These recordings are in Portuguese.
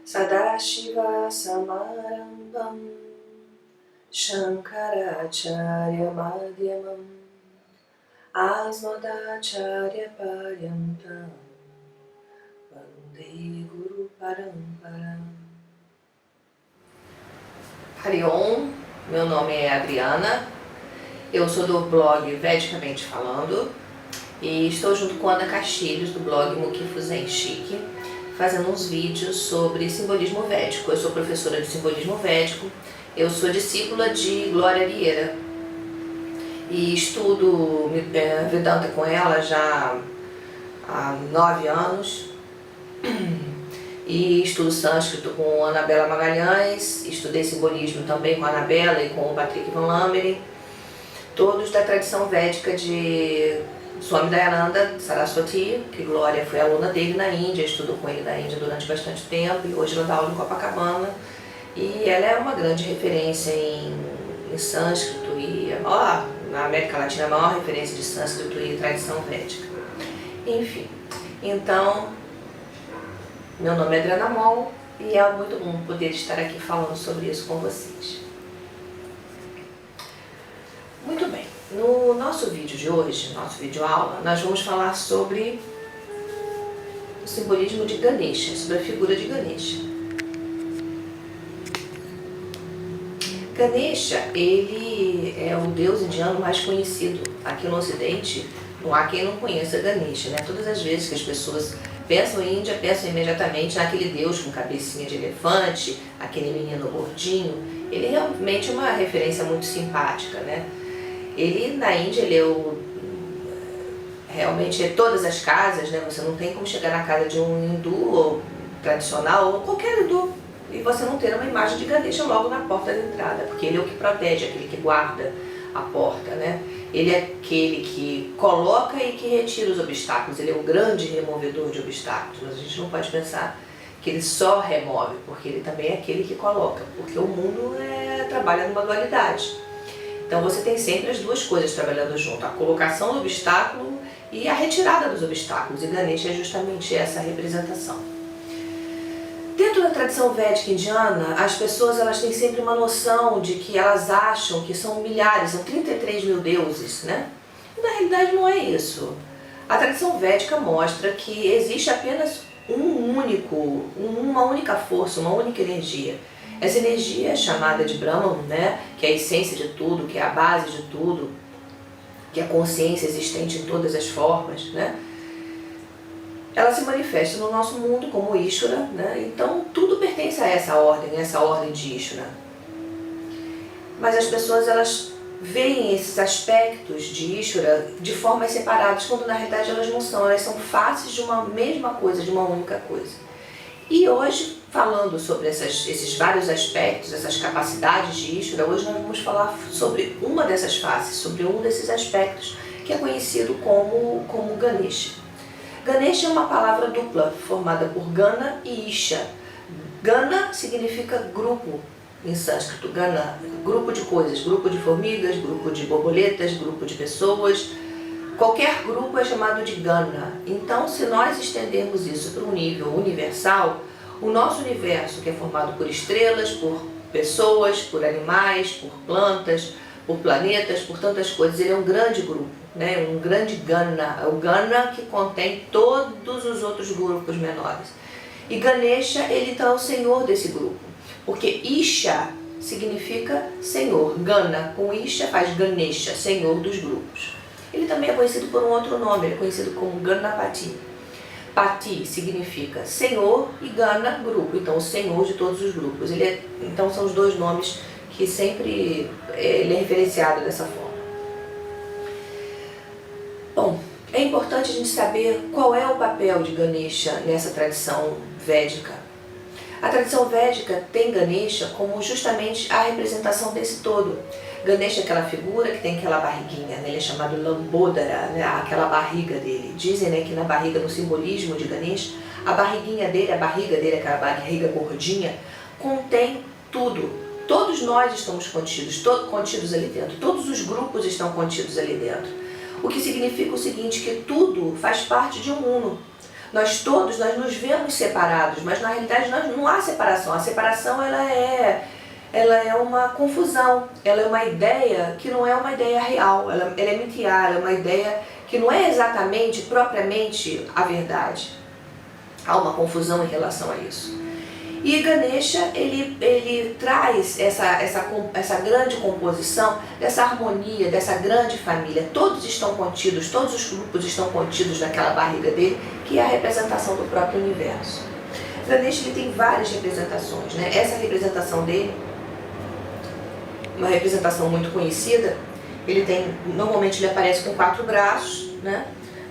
Sadashiva Samarambham Shankaracharya Madhyamam Asmadacharya Paryantam Vande Guru Paramparam. Hariom, meu nome é Adriana, eu sou do blog Vedicamente Falando e estou junto com Ana Castilhos do blog Mukifu Zen Chique, fazendo uns vídeos sobre simbolismo védico. Eu sou professora de simbolismo védico, eu sou discípula de Glória Arieira e estudo Vedanta com ela já há 9 anos e estudo sânscrito com Anabela Magalhães, estudei simbolismo também com a Anabela e com o Patrick Van Lammeren, todos da tradição védica de Swami Dayananda Saraswati, que Glória foi aluna dele na Índia, estudou com ele na Índia durante bastante tempo e hoje ela dá aula em Copacabana. E ela é uma grande referência em sânscrito e na América Latina a maior referência de sânscrito e tradição védica. Enfim, então, meu nome é Adriana Moll e é muito bom poder estar aqui falando sobre isso com vocês. Muito bem. No nosso vídeo de hoje, nosso vídeo aula, nós vamos falar sobre o simbolismo de Ganesha, sobre a figura de Ganesha. Ganesha, ele é o deus indiano mais conhecido. Aqui no Ocidente, não há quem não conheça Ganesha, né? Todas as vezes que as pessoas pensam em Índia, pensam imediatamente naquele deus com cabecinha de elefante, aquele menino gordinho. Ele realmente é uma referência muito simpática, né? Ele, na Índia, ele realmente é todas as casas, né? Você não tem como chegar na casa de um hindu ou tradicional ou qualquer hindu e você não ter uma imagem de Ganesha logo na porta de entrada, porque ele é o que protege, aquele que guarda a porta, né? Ele é aquele que coloca e que retira os obstáculos, ele é um grande removedor de obstáculos, mas a gente não pode pensar que ele só remove, porque ele também é aquele que coloca, porque o mundo trabalha numa dualidade. Então você tem sempre as duas coisas trabalhando junto, a colocação do obstáculo e a retirada dos obstáculos, e Ganesha é justamente essa representação. Dentro da tradição védica indiana, as pessoas elas têm sempre uma noção de que elas acham que são milhares, são 33 mil deuses, né? E na realidade não é isso. A tradição védica mostra que existe apenas uma única força, uma única energia. Essa energia é chamada de Brahman, né? Que é a essência de tudo, que é a base de tudo, que é a consciência existente em todas as formas, né? Ela se manifesta no nosso mundo como Ishvara, né? Então tudo pertence a essa ordem de Ishvara. Mas as pessoas elas veem esses aspectos de Ishvara de formas separadas, quando na realidade elas não são, elas são faces de uma mesma coisa, de uma única coisa. E hoje, falando sobre esses vários aspectos, essas capacidades de Ishvara, hoje nós vamos falar sobre uma dessas faces, sobre um desses aspectos, que é conhecido como Ganesha. Ganesha é uma palavra dupla, formada por Gana e Isha. Gana significa grupo, em sânscrito, Gana, grupo de coisas, grupo de formigas, grupo de borboletas, grupo de pessoas. Qualquer grupo é chamado de Gana. Então, se nós estendermos isso para um nível universal, o nosso universo, que é formado por estrelas, por pessoas, por animais, por plantas, por planetas, por tantas coisas, ele é um grande grupo, né? Um grande Gana, o Gana que contém todos os outros grupos menores. E Ganesha, ele então é o senhor desse grupo, porque Isha significa senhor, Gana com Isha faz Ganesha, senhor dos grupos. Ele também é conhecido por um outro nome, ele é conhecido como Ganapati. Pati significa senhor e Gana, grupo, então o senhor de todos os grupos. Então são os dois nomes que sempre ele é referenciado dessa forma. Bom, é importante a gente saber qual é o papel de Ganesha nessa tradição védica. A tradição védica tem Ganesha como justamente a representação desse todo. Ganesha é aquela figura que tem aquela barriguinha, né? Ele é chamado Lambodara, né? Aquela barriga dele. Dizem, né, que na barriga, no simbolismo de Ganesha, a barriga dele, aquela barriga gordinha, contém tudo. Todos nós estamos contidos ali dentro, todos os grupos estão contidos ali dentro. O que significa o seguinte, que tudo faz parte de um uno. Nós todos, nós nos vemos separados, mas na realidade não há separação. A separação ela é uma confusão, ela é uma ideia que não é uma ideia real, ela é mitiara, é uma ideia que não é exatamente, propriamente a verdade. Há uma confusão em relação a isso. E Ganesha, ele traz essa grande composição, dessa harmonia, dessa grande família. Todos estão contidos, todos os grupos estão contidos naquela barriga dele, que é a representação do próprio universo. Ganesha, ele tem várias representações, né? Essa representação dele, uma representação muito conhecida, normalmente ele aparece com 4 braços, né?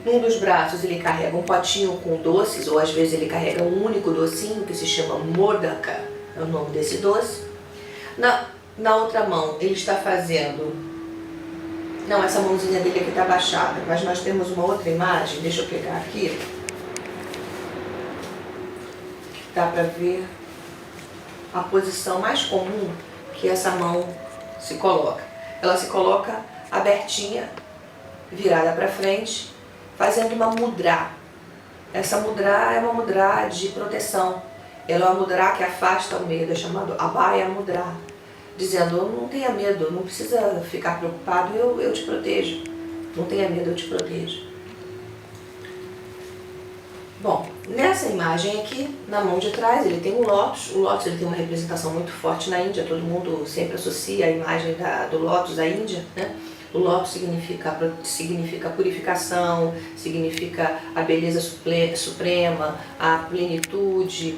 Num dos braços ele carrega um potinho com doces, ou às vezes ele carrega um único docinho que se chama Modaka, é o nome desse doce. Na outra mão ele está fazendo... Não, essa mãozinha dele aqui está baixada, mas nós temos uma outra imagem, deixa eu pegar aqui. Dá para ver a posição mais comum que essa mão se coloca. Ela se coloca abertinha, virada para frente, fazendo uma mudra. Essa mudra é uma mudra de proteção. Ela é uma mudra que afasta o medo, é chamado Abhaya Mudra, dizendo, não tenha medo, não precisa ficar preocupado, eu te protejo. Não tenha medo, eu te protejo. Bom, nessa imagem aqui, na mão de trás, ele tem um lótus. O lótus ele tem uma representação muito forte na Índia, todo mundo sempre associa a imagem do lótus à Índia, né? O lótus significa purificação, significa a beleza suprema, a plenitude.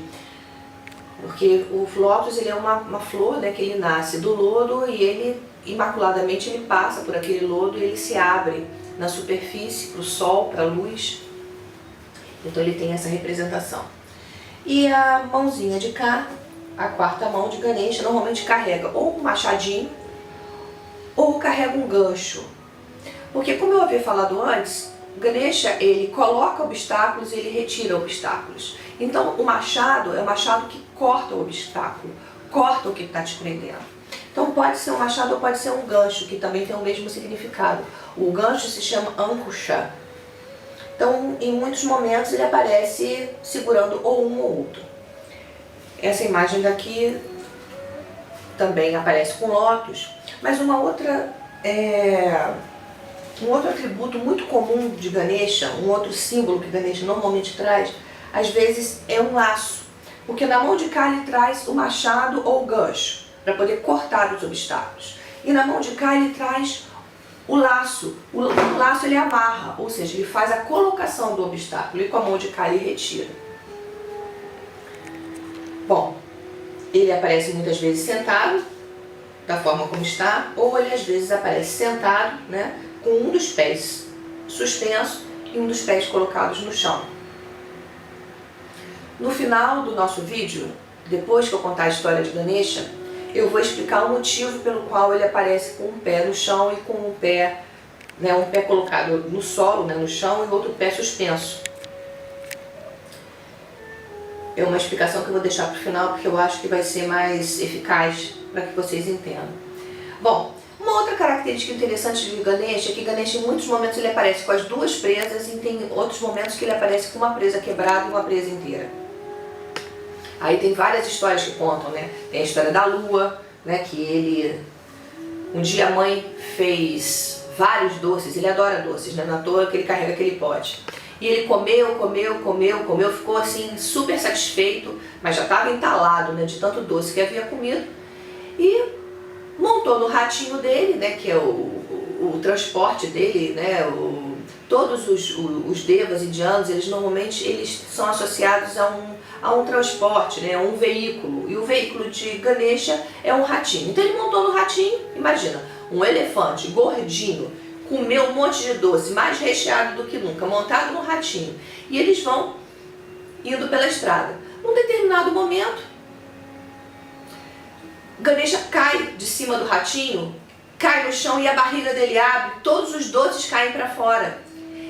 Porque o lótus ele é uma flor, né, que ele nasce do lodo e ele, imaculadamente, ele passa por aquele lodo e ele se abre na superfície, para o sol, para a luz. Então ele tem essa representação. E a mãozinha de cá, a quarta mão de Ganesha, normalmente carrega ou um machadinho, ou carrega um gancho. Porque, como eu havia falado antes, Ganesha, ele coloca obstáculos e ele retira obstáculos. Então, o machado é um machado que corta o obstáculo, corta o que está te prendendo. Então, pode ser um machado ou pode ser um gancho, que também tem o mesmo significado. O gancho se chama Ankusha. Então, em muitos momentos, ele aparece segurando ou um ou outro. Essa imagem daqui também aparece com lótus. Mas um outro atributo muito comum de Ganesha, um outro símbolo que Ganesha normalmente traz, às vezes é um laço. Porque na mão de cá ele traz o machado ou o gancho, para poder cortar os obstáculos. E na mão de cá ele traz o laço. O laço ele amarra, ou seja, ele faz a colocação do obstáculo e com a mão de cá ele retira. Bom, ele aparece muitas vezes sentado, da forma como está, ou ele às vezes aparece sentado, né, com um dos pés suspenso e um dos pés colocados no chão. No final do nosso vídeo, depois que eu contar a história de Ganesha, eu vou explicar o motivo pelo qual ele aparece com um pé no chão e com um pé colocado no solo, né, no chão, e outro pé suspenso. É uma explicação que eu vou deixar para o final, porque eu acho que vai ser mais eficaz para que vocês entendam. Bom, uma outra característica interessante de Ganesha é que Ganesha, em muitos momentos, ele aparece com as duas presas e tem outros momentos que ele aparece com uma presa quebrada e uma presa inteira. Aí tem várias histórias que contam, né? Tem a história da lua, né? Que ele... Um dia a mãe fez vários doces, ele adora doces, né? Na toa que ele carrega aquele pote. E ele comeu, ficou assim super satisfeito, mas já estava entalado, né, de tanto doce que havia comido. E montou no ratinho dele, né, que é o transporte dele, né, todos os devas indianos, eles normalmente são associados a um transporte, né, a um veículo. E o veículo de Ganesha é um ratinho. Então ele montou no ratinho, imagina, um elefante gordinho, comeu um monte de doce, mais recheado do que nunca, montado no ratinho. E eles vão indo pela estrada. Num determinado momento, Ganesha cai de cima do ratinho, cai no chão e a barriga dele abre, todos os doces caem para fora.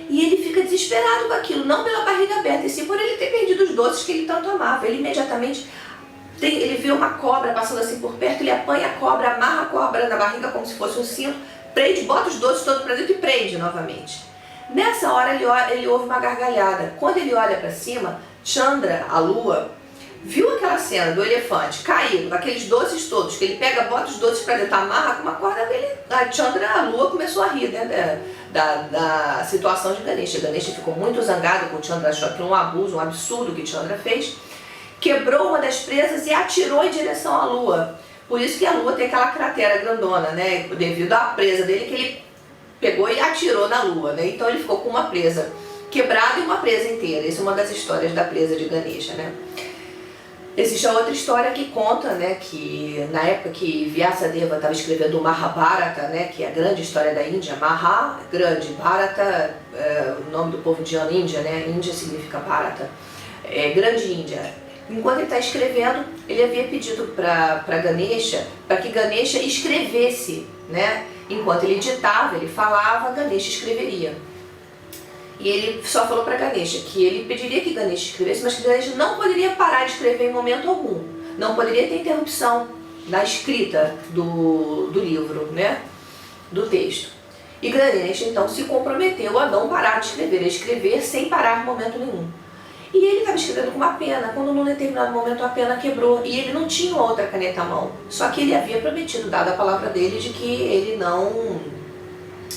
E ele fica desesperado com aquilo, não pela barriga aberta, e sim por ele ter perdido os doces que ele tanto amava. Ele imediatamente, ele vê uma cobra passando assim por perto, ele apanha a cobra, amarra a cobra na barriga como se fosse um cinto, prende, bota os doces todos para dentro e prende novamente. Nessa hora ele ouve uma gargalhada. Quando ele olha para cima, Chandra, a lua, viu aquela cena do elefante caído, aqueles doces todos, que ele pega, bota os doces para dentro, amarra com uma corda dele. A Chandra, a lua, começou a rir, né, da situação de Ganesha. Ganesha ficou muito zangado com Chandra, achou aquilo um abuso, um absurdo que Chandra fez. Quebrou uma das presas e atirou em direção à lua. Por isso que a lua tem aquela cratera grandona, né, devido à presa dele, que ele pegou e atirou na lua, né? Então ele ficou com uma presa quebrada e uma presa inteira. Essa é uma das histórias da presa de Ganesha, né? Existe a outra história que conta, né, que na época que Vyasadeva estava escrevendo o Mahabharata, né, que é a grande história da Índia, Maha, grande, Bharata, o nome do povo indiano, Índia, né, Índia significa Bharata, grande Índia. Enquanto ele está escrevendo, ele havia pedido para Ganesha, para que Ganesha escrevesse, né, enquanto ele ditava, ele falava, Ganesha escreveria. E ele só falou para Ganesha que ele pediria que Ganesha escrevesse, mas que Ganesha não poderia parar de escrever em momento algum. Não poderia ter interrupção na escrita do livro, né? Do texto. E Ganesha então se comprometeu a não parar de escrever, a escrever sem parar em momento nenhum. E ele estava escrevendo com uma pena, quando num determinado momento a pena quebrou e ele não tinha outra caneta à mão. Só que ele havia prometido, dado a palavra dele, de que ele não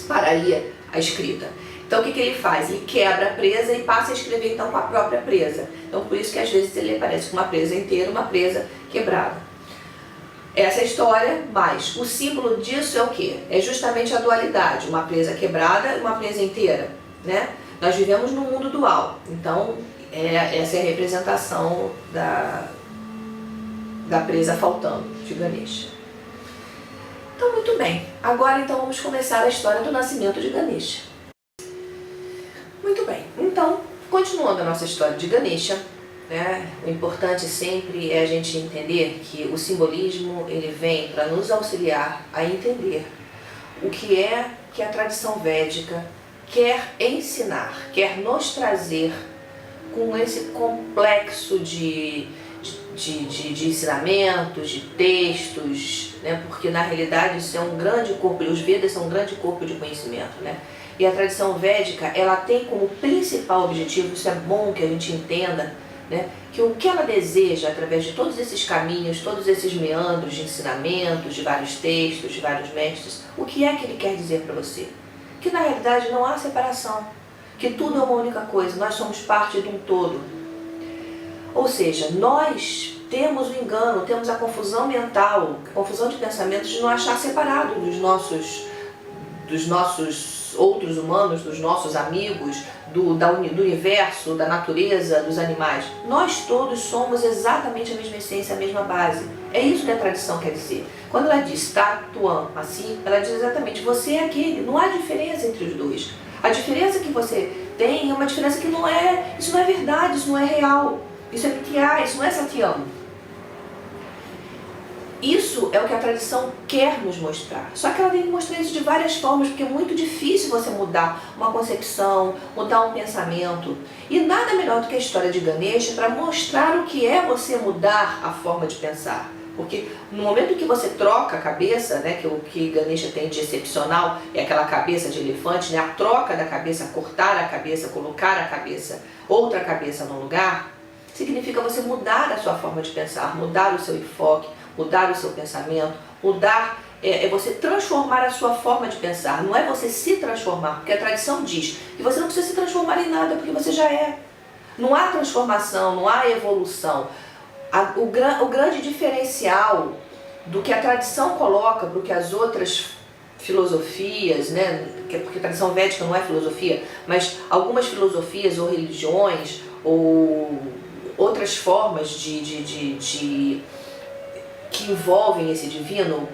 pararia a escrita. Então o que ele faz? Ele quebra a presa e passa a escrever então com a própria presa. Então por isso que às vezes ele aparece com uma presa inteira, uma presa quebrada. Essa é a história, mas o símbolo disso é o quê? É justamente a dualidade, uma presa quebrada e uma presa inteira, né? Nós vivemos num mundo dual, então essa é a representação da presa faltando de Ganesha. Então muito bem, agora então vamos começar a história do nascimento de Ganesha. Muito bem, então, continuando a nossa história de Ganesha, né, o importante sempre é a gente entender que o simbolismo ele vem para nos auxiliar a entender o que é que a tradição védica quer ensinar, quer nos trazer com esse complexo de ensinamentos, de textos, né, porque na realidade isso é um grande corpo, os Vedas são um grande corpo de conhecimento, né? E a tradição védica, ela tem como principal objetivo, isso é bom que a gente entenda, né, que o que ela deseja, através de todos esses caminhos, todos esses meandros de ensinamentos, de vários textos, de vários mestres, o que é que ele quer dizer para você? Que na realidade não há separação, que tudo é uma única coisa, nós somos parte de um todo. Ou seja, nós temos o engano, temos a confusão mental, a confusão de pensamentos de não achar separado dos nossos outros humanos, dos nossos amigos, do universo, da natureza, dos animais. Nós todos somos exatamente a mesma essência, a mesma base. É isso que a tradição quer dizer. Quando ela diz tatuam assim, ela diz exatamente, você é aquele, não há diferença entre os dois. A diferença que você tem é uma diferença que não é, isso não é verdade, isso não é real, isso é mithya, isso não é satyam. Isso é o que a tradição quer nos mostrar. Só que ela tem que mostrar isso de várias formas, porque é muito difícil você mudar uma concepção, mudar um pensamento. E nada melhor do que a história de Ganesha para mostrar o que é você mudar a forma de pensar. Porque no momento que você troca a cabeça, né, que o que Ganesha tem de excepcional é aquela cabeça de elefante, né, a troca da cabeça, cortar a cabeça, colocar a cabeça, outra cabeça no lugar, significa você mudar a sua forma de pensar, mudar o seu enfoque, mudar o seu pensamento, mudar, é você transformar a sua forma de pensar, não é você se transformar, porque a tradição diz que você não precisa se transformar em nada, porque você já é. Não há transformação, não há evolução. O grande diferencial do que a tradição coloca para o que as outras filosofias, né, porque a tradição védica não é filosofia, mas algumas filosofias ou religiões ou outras formas que envolvem esse divino,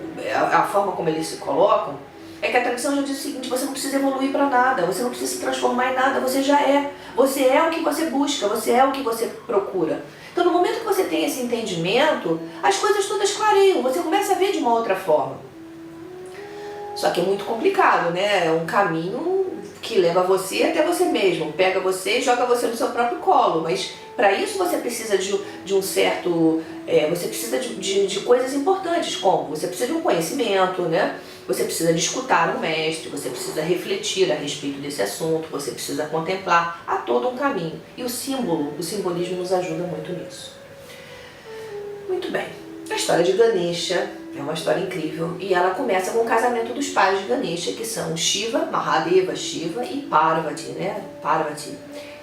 a forma como eles se colocam, é que a tradição já diz o seguinte, você não precisa evoluir para nada, você não precisa se transformar em nada, você já é. Você é o que você busca, você é o que você procura. Então no momento que você tem esse entendimento, as coisas todas clareiam, você começa a ver de uma outra forma. Só que é muito complicado, né? É um caminho que leva você até você mesmo, pega você e joga você no seu próprio colo, mas para isso você precisa de um certo, você precisa de coisas importantes, como você precisa de um conhecimento, né? Você precisa de escutar um mestre, você precisa refletir a respeito desse assunto, você precisa contemplar, há todo um caminho. E o simbolismo nos ajuda muito nisso. Muito bem, a história de Ganesha é uma história incrível e ela começa com o casamento dos pais de Ganesha, que são Shiva, Mahadeva, Shiva e Parvati, né? Parvati,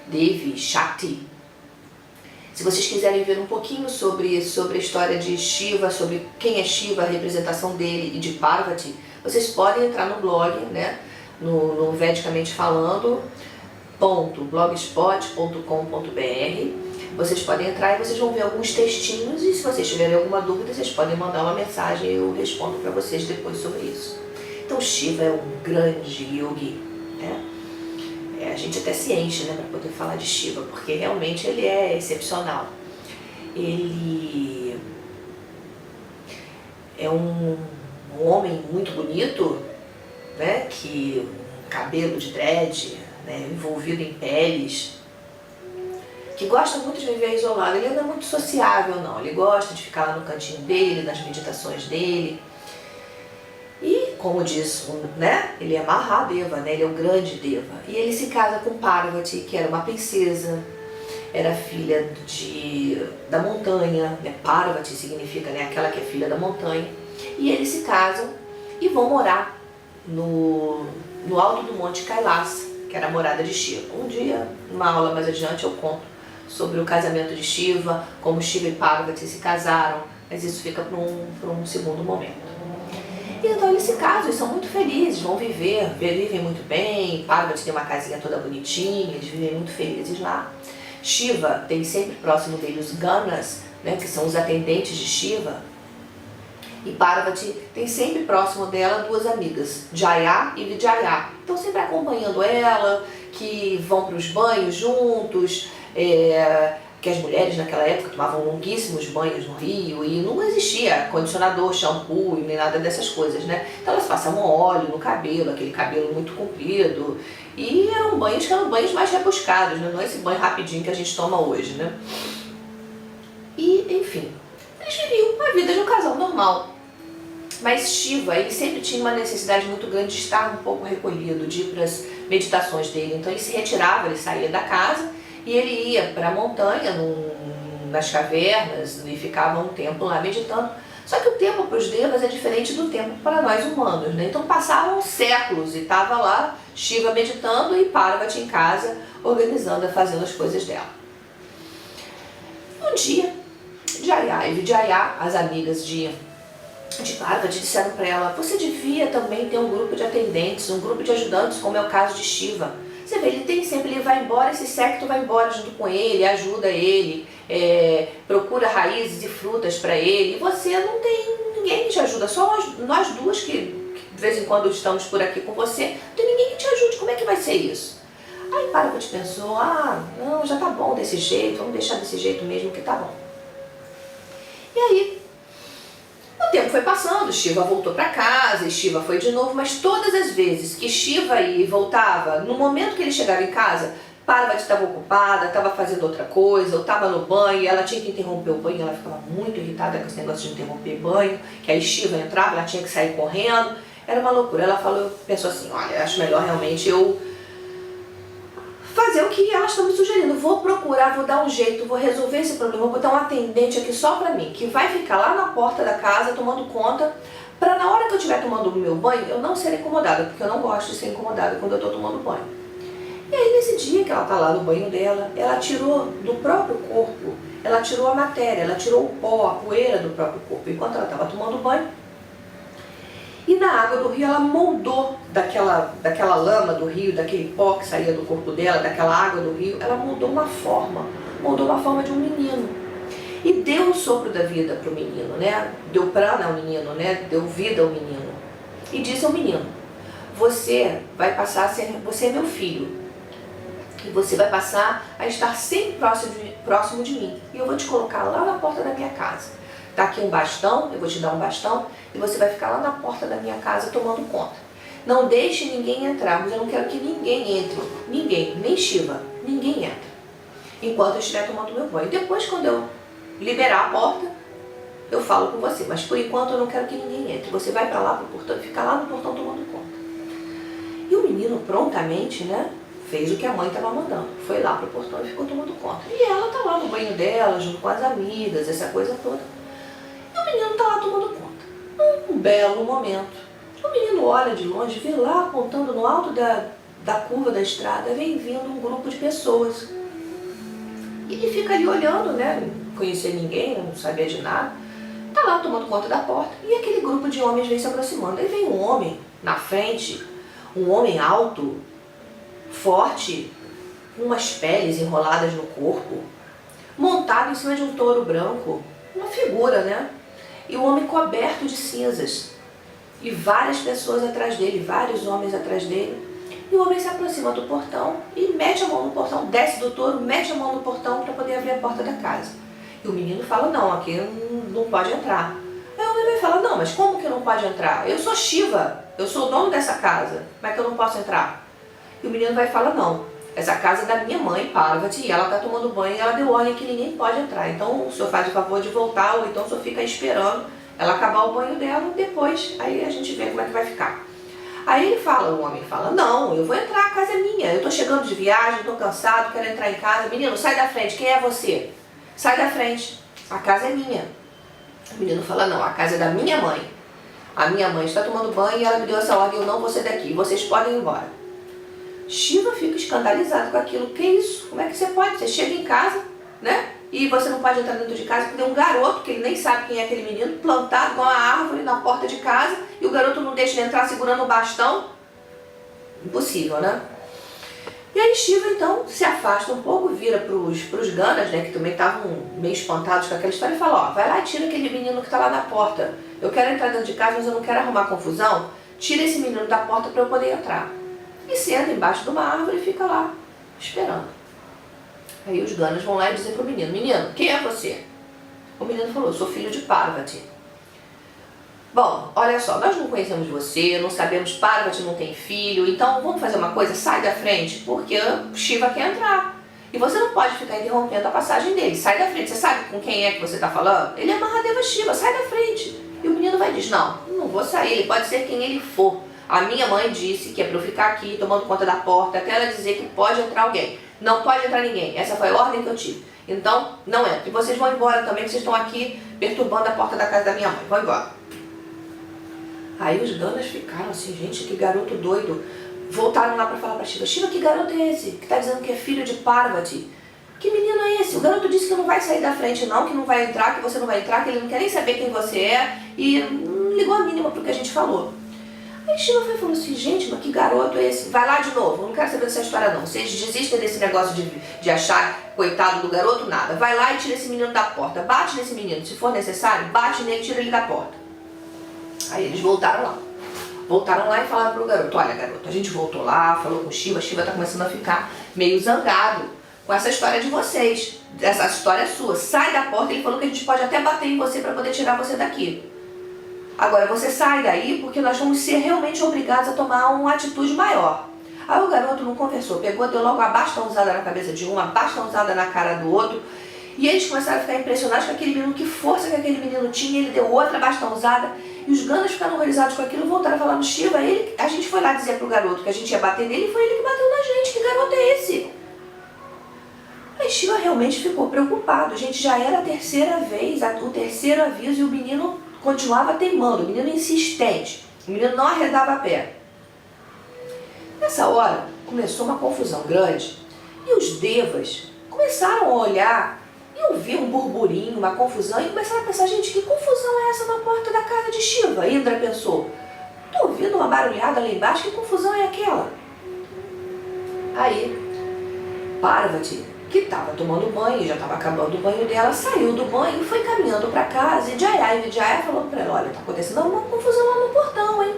Devi, Shakti. Se vocês quiserem ver um pouquinho sobre a história de Shiva, sobre quem é Shiva, a representação dele e de Parvati, vocês podem entrar no blog, né? No Vedicamente Falando, .blogspot.com.br. Vocês podem entrar e vocês vão ver alguns textinhos e se vocês tiverem alguma dúvida, vocês podem mandar uma mensagem e eu respondo para vocês depois sobre isso. Então Shiva é um grande yogi, né? A gente até se enche, né, para poder falar de Shiva, porque realmente ele é excepcional. Ele é um homem muito bonito, né, que um cabelo de dread, né, envolvido em peles, que gosta muito de viver isolado. Ele não é muito sociável, não. Ele gosta de ficar lá no cantinho dele, nas meditações dele. E, como diz, né, ele é Mahadeva, né, ele é o grande Deva. E ele se casa com Parvati, que era uma princesa, era filha da montanha, né, Parvati significa, né, aquela que é filha da montanha. E eles se casam e vão morar no alto do Monte Kailasa, que era a morada de Shiva. Um dia, numa aula mais adiante, eu conto sobre o casamento de Shiva, como Shiva e Parvati se casaram, mas isso fica para um segundo momento. E então eles se casam e são muito felizes, vão vivem muito bem. Parvati tem uma casinha toda bonitinha, eles vivem muito felizes lá. Shiva tem sempre próximo dele os Ganas, né, que são os atendentes de Shiva. E Parvati tem sempre próximo dela duas amigas, Jaya e Vijaya. Então sempre acompanhando ela, que vão para os banhos juntos, que as mulheres naquela época tomavam longuíssimos banhos no rio e não existia condicionador, shampoo e nem nada dessas coisas, né? Então elas passavam óleo no cabelo, aquele cabelo muito comprido, e eram banhos mais rebuscados, né? Não é esse banho rapidinho que a gente toma hoje, né? E, enfim, eles viviam a vida de um casal normal. Mas Shiva, ele sempre tinha uma necessidade muito grande de estar um pouco recolhido, de ir para as meditações dele. Então ele se retirava, ele saía da casa e ele ia para a montanha, nas cavernas, e ficava um tempo lá meditando. Só que o tempo para os devas é diferente do tempo para nós humanos, né? Então passavam séculos e estava lá Shiva meditando e Parvati em casa, organizando, fazendo as coisas dela. Um dia, Jaya e Vijaya, as amigas de Parvati, disseram para ela: você devia também ter um grupo de atendentes, um grupo de ajudantes, como é o caso de Shiva. Você vê, ele vai embora, esse séquito vai embora junto com ele, ajuda ele, procura raízes e frutas para ele, e você não tem ninguém que te ajuda, só nós duas que de vez em quando estamos por aqui com você, não tem ninguém que te ajude, como é que vai ser isso? Aí Parvati pensou: não, já tá bom desse jeito, vamos deixar desse jeito mesmo que tá bom. E aí, o tempo foi passando, Shiva voltou para casa e Shiva foi de novo, mas todas as vezes que Shiva ia e voltava, no momento que ele chegava em casa, Parvati estava ocupada, estava fazendo outra coisa, ou estava no banho e ela tinha que interromper o banho, ela ficava muito irritada com esse negócio de interromper banho, que aí Shiva entrava, ela tinha que sair correndo, era uma loucura. Ela pensou assim: olha, acho melhor realmente eu fazer o que elas estão me sugerindo. Vou procurar, vou dar um jeito, vou resolver esse problema, vou botar um atendente aqui só pra mim, que vai ficar lá na porta da casa tomando conta, pra na hora que eu estiver tomando o meu banho, eu não ser incomodada, porque eu não gosto de ser incomodada quando eu tô tomando banho. E aí nesse dia que ela tá lá no banho dela, ela tirou do próprio corpo, ela tirou a matéria, ela tirou o pó, a poeira do próprio corpo, enquanto ela estava tomando banho. E na água do rio ela moldou daquela lama do rio, daquele pó que saía do corpo dela, daquela água do rio, ela moldou uma forma de um menino. E deu o sopro da vida para o menino, né? Deu prana ao menino, né? Deu vida ao menino. E disse ao menino: você vai passar a ser, você é meu filho. E você vai passar a estar sempre próximo de mim. E eu vou te colocar lá na porta da minha casa. Tá aqui um bastão, eu vou te dar um bastão e você vai ficar lá na porta da minha casa tomando conta. Não deixe ninguém entrar, mas eu não quero que ninguém entre. Ninguém, nem Shiva, ninguém entra. Enquanto eu estiver tomando meu banho. Depois, quando eu liberar a porta, eu falo com você. Mas por enquanto eu não quero que ninguém entre. Você vai para lá pro portão e fica lá no portão tomando conta. E o menino prontamente, né, fez o que a mãe estava mandando. Foi lá pro portão e ficou tomando conta. E ela tá lá no banho dela, junto com as amigas, essa coisa toda. E o menino tá lá tomando conta. Um belo momento. O menino olha de longe, vê lá apontando no alto da curva da estrada, vem vindo um grupo de pessoas. E ele fica ali olhando, né? Não conhecia ninguém, não sabia de nada. Tá lá tomando conta da porta e aquele grupo de homens vem se aproximando. Aí vem um homem na frente, um homem alto, forte, com umas peles enroladas no corpo, montado em cima de um touro branco, uma figura, né? E o homem coberto de cinzas. E várias pessoas atrás dele, vários homens atrás dele. E o homem se aproxima do portão e mete a mão no portão, desce do touro, mete a mão no portão para poder abrir a porta da casa. E o menino fala, não, aqui não pode entrar. Aí o homem vai falar, não, mas como que não pode entrar? Eu sou Shiva, eu sou o dono dessa casa, como é que eu não posso entrar? E o menino vai falar, não, essa casa é da minha mãe, Parvati, e ela está tomando banho e ela deu ordem que ninguém pode entrar. Então o senhor faz o favor de voltar, ou então o senhor fica esperando ela acabar o banho dela e depois aí a gente vê como é que vai ficar. Aí ele fala, o homem fala, não, eu vou entrar, a casa é minha, eu tô chegando de viagem, tô cansado, quero entrar em casa. Menino, sai da frente, quem é você? Sai da frente, a casa é minha. O menino fala, não, a casa é da minha mãe. A minha mãe está tomando banho e ela me deu essa ordem, eu não vou sair daqui, vocês podem ir embora. Shiva fica escandalizado com aquilo, que isso? Como é que você pode? Você chega em casa, né? E você não pode entrar dentro de casa porque tem um garoto, que ele nem sabe quem é aquele menino, plantado igual uma árvore na porta de casa, e o garoto não deixa ele entrar segurando o bastão. Impossível, né? E aí Shiva então se afasta um pouco, vira pros Ganas, né, que também estavam meio espantados com aquela história, e fala, ó, vai lá e tira aquele menino que tá lá na porta. Eu quero entrar dentro de casa, mas eu não quero arrumar confusão. Tira esse menino da porta para eu poder entrar. E senta embaixo de uma árvore e fica lá, esperando. Aí os Ganas vão lá e dizem pro menino, menino, quem é você? O menino falou, eu sou filho de Parvati. Bom, olha só, nós não conhecemos você, não sabemos, Parvati não tem filho, então vamos fazer uma coisa, sai da frente, porque Shiva quer entrar. E você não pode ficar interrompendo a passagem dele, sai da frente, você sabe com quem é que você está falando? Ele é Mahadeva Shiva, sai da frente. E o menino vai dizer, não vou sair, ele pode ser quem ele for. A minha mãe disse que é para eu ficar aqui tomando conta da porta, até ela dizer que pode entrar alguém. Não pode entrar ninguém, essa foi a ordem que eu tive. Então, não entra. E vocês vão embora também, que vocês estão aqui perturbando a porta da casa da minha mãe. Vão embora. Aí os Ganas ficaram assim, gente, que garoto doido. Voltaram lá para falar para Shiva, Shiva, que garoto é esse? Que está dizendo que é filho de Parvati? Que menino é esse? O garoto disse que não vai sair da frente não, que não vai entrar, que você não vai entrar, que ele não quer nem saber quem você é. E não ligou a mínima pro que a gente falou. Aí Shiva foi e falou assim, gente, mas que garoto é esse? Vai lá de novo, eu não quero saber dessa história não. Vocês desistem desse negócio de achar coitado do garoto, nada. Vai lá e tira esse menino da porta. Bate nesse menino, se for necessário, bate nele e tira ele da porta. Aí eles voltaram lá. Voltaram lá e falaram pro garoto, olha garoto, a gente voltou lá, falou com o Shiva tá começando a ficar meio zangado com essa história de vocês. Essa história é sua, sai da porta, ele falou que a gente pode até bater em você para poder tirar você daqui. Agora você sai daí porque nós vamos ser realmente obrigados a tomar uma atitude maior. Aí o garoto não conversou, pegou, deu logo a bastãozada na cabeça de um, a bastãozada na cara do outro. E eles começaram a ficar impressionados com aquele menino, que força que aquele menino tinha, ele deu outra bastãozada. E os Ganas ficaram horrorizados com aquilo, voltaram a falar no Shiva. A gente foi lá dizer pro garoto que a gente ia bater nele e foi ele que bateu na gente. Que garoto é esse? Aí Shiva realmente ficou preocupado. A gente já era a terceira vez, o terceiro aviso, e o menino continuava teimando, o menino insistente. O menino não arredava a pé. Nessa hora, começou uma confusão grande e os devas começaram a olhar e ouvir um burburinho, uma confusão, e começaram a pensar, gente, que confusão é essa na porta da casa de Shiva? Indra pensou, tô ouvindo uma barulhada lá embaixo, que confusão é aquela? Aí, Parvati, que estava tomando banho, já estava acabando o banho dela, saiu do banho e foi caminhando para casa, e Jaya e Vijaya falou para ela, olha, tá acontecendo uma confusão lá no portão, hein?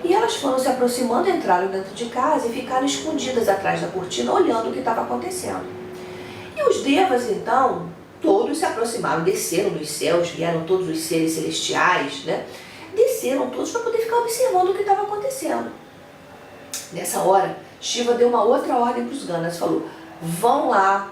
E elas foram se aproximando, entraram dentro de casa e ficaram escondidas atrás da cortina, olhando o que estava acontecendo. E os devas, então, todos se aproximaram, desceram dos céus, vieram todos os seres celestiais, né? Desceram todos para poder ficar observando o que estava acontecendo. Nessa hora, Shiva deu uma outra ordem para os Ganas, falou: vão lá,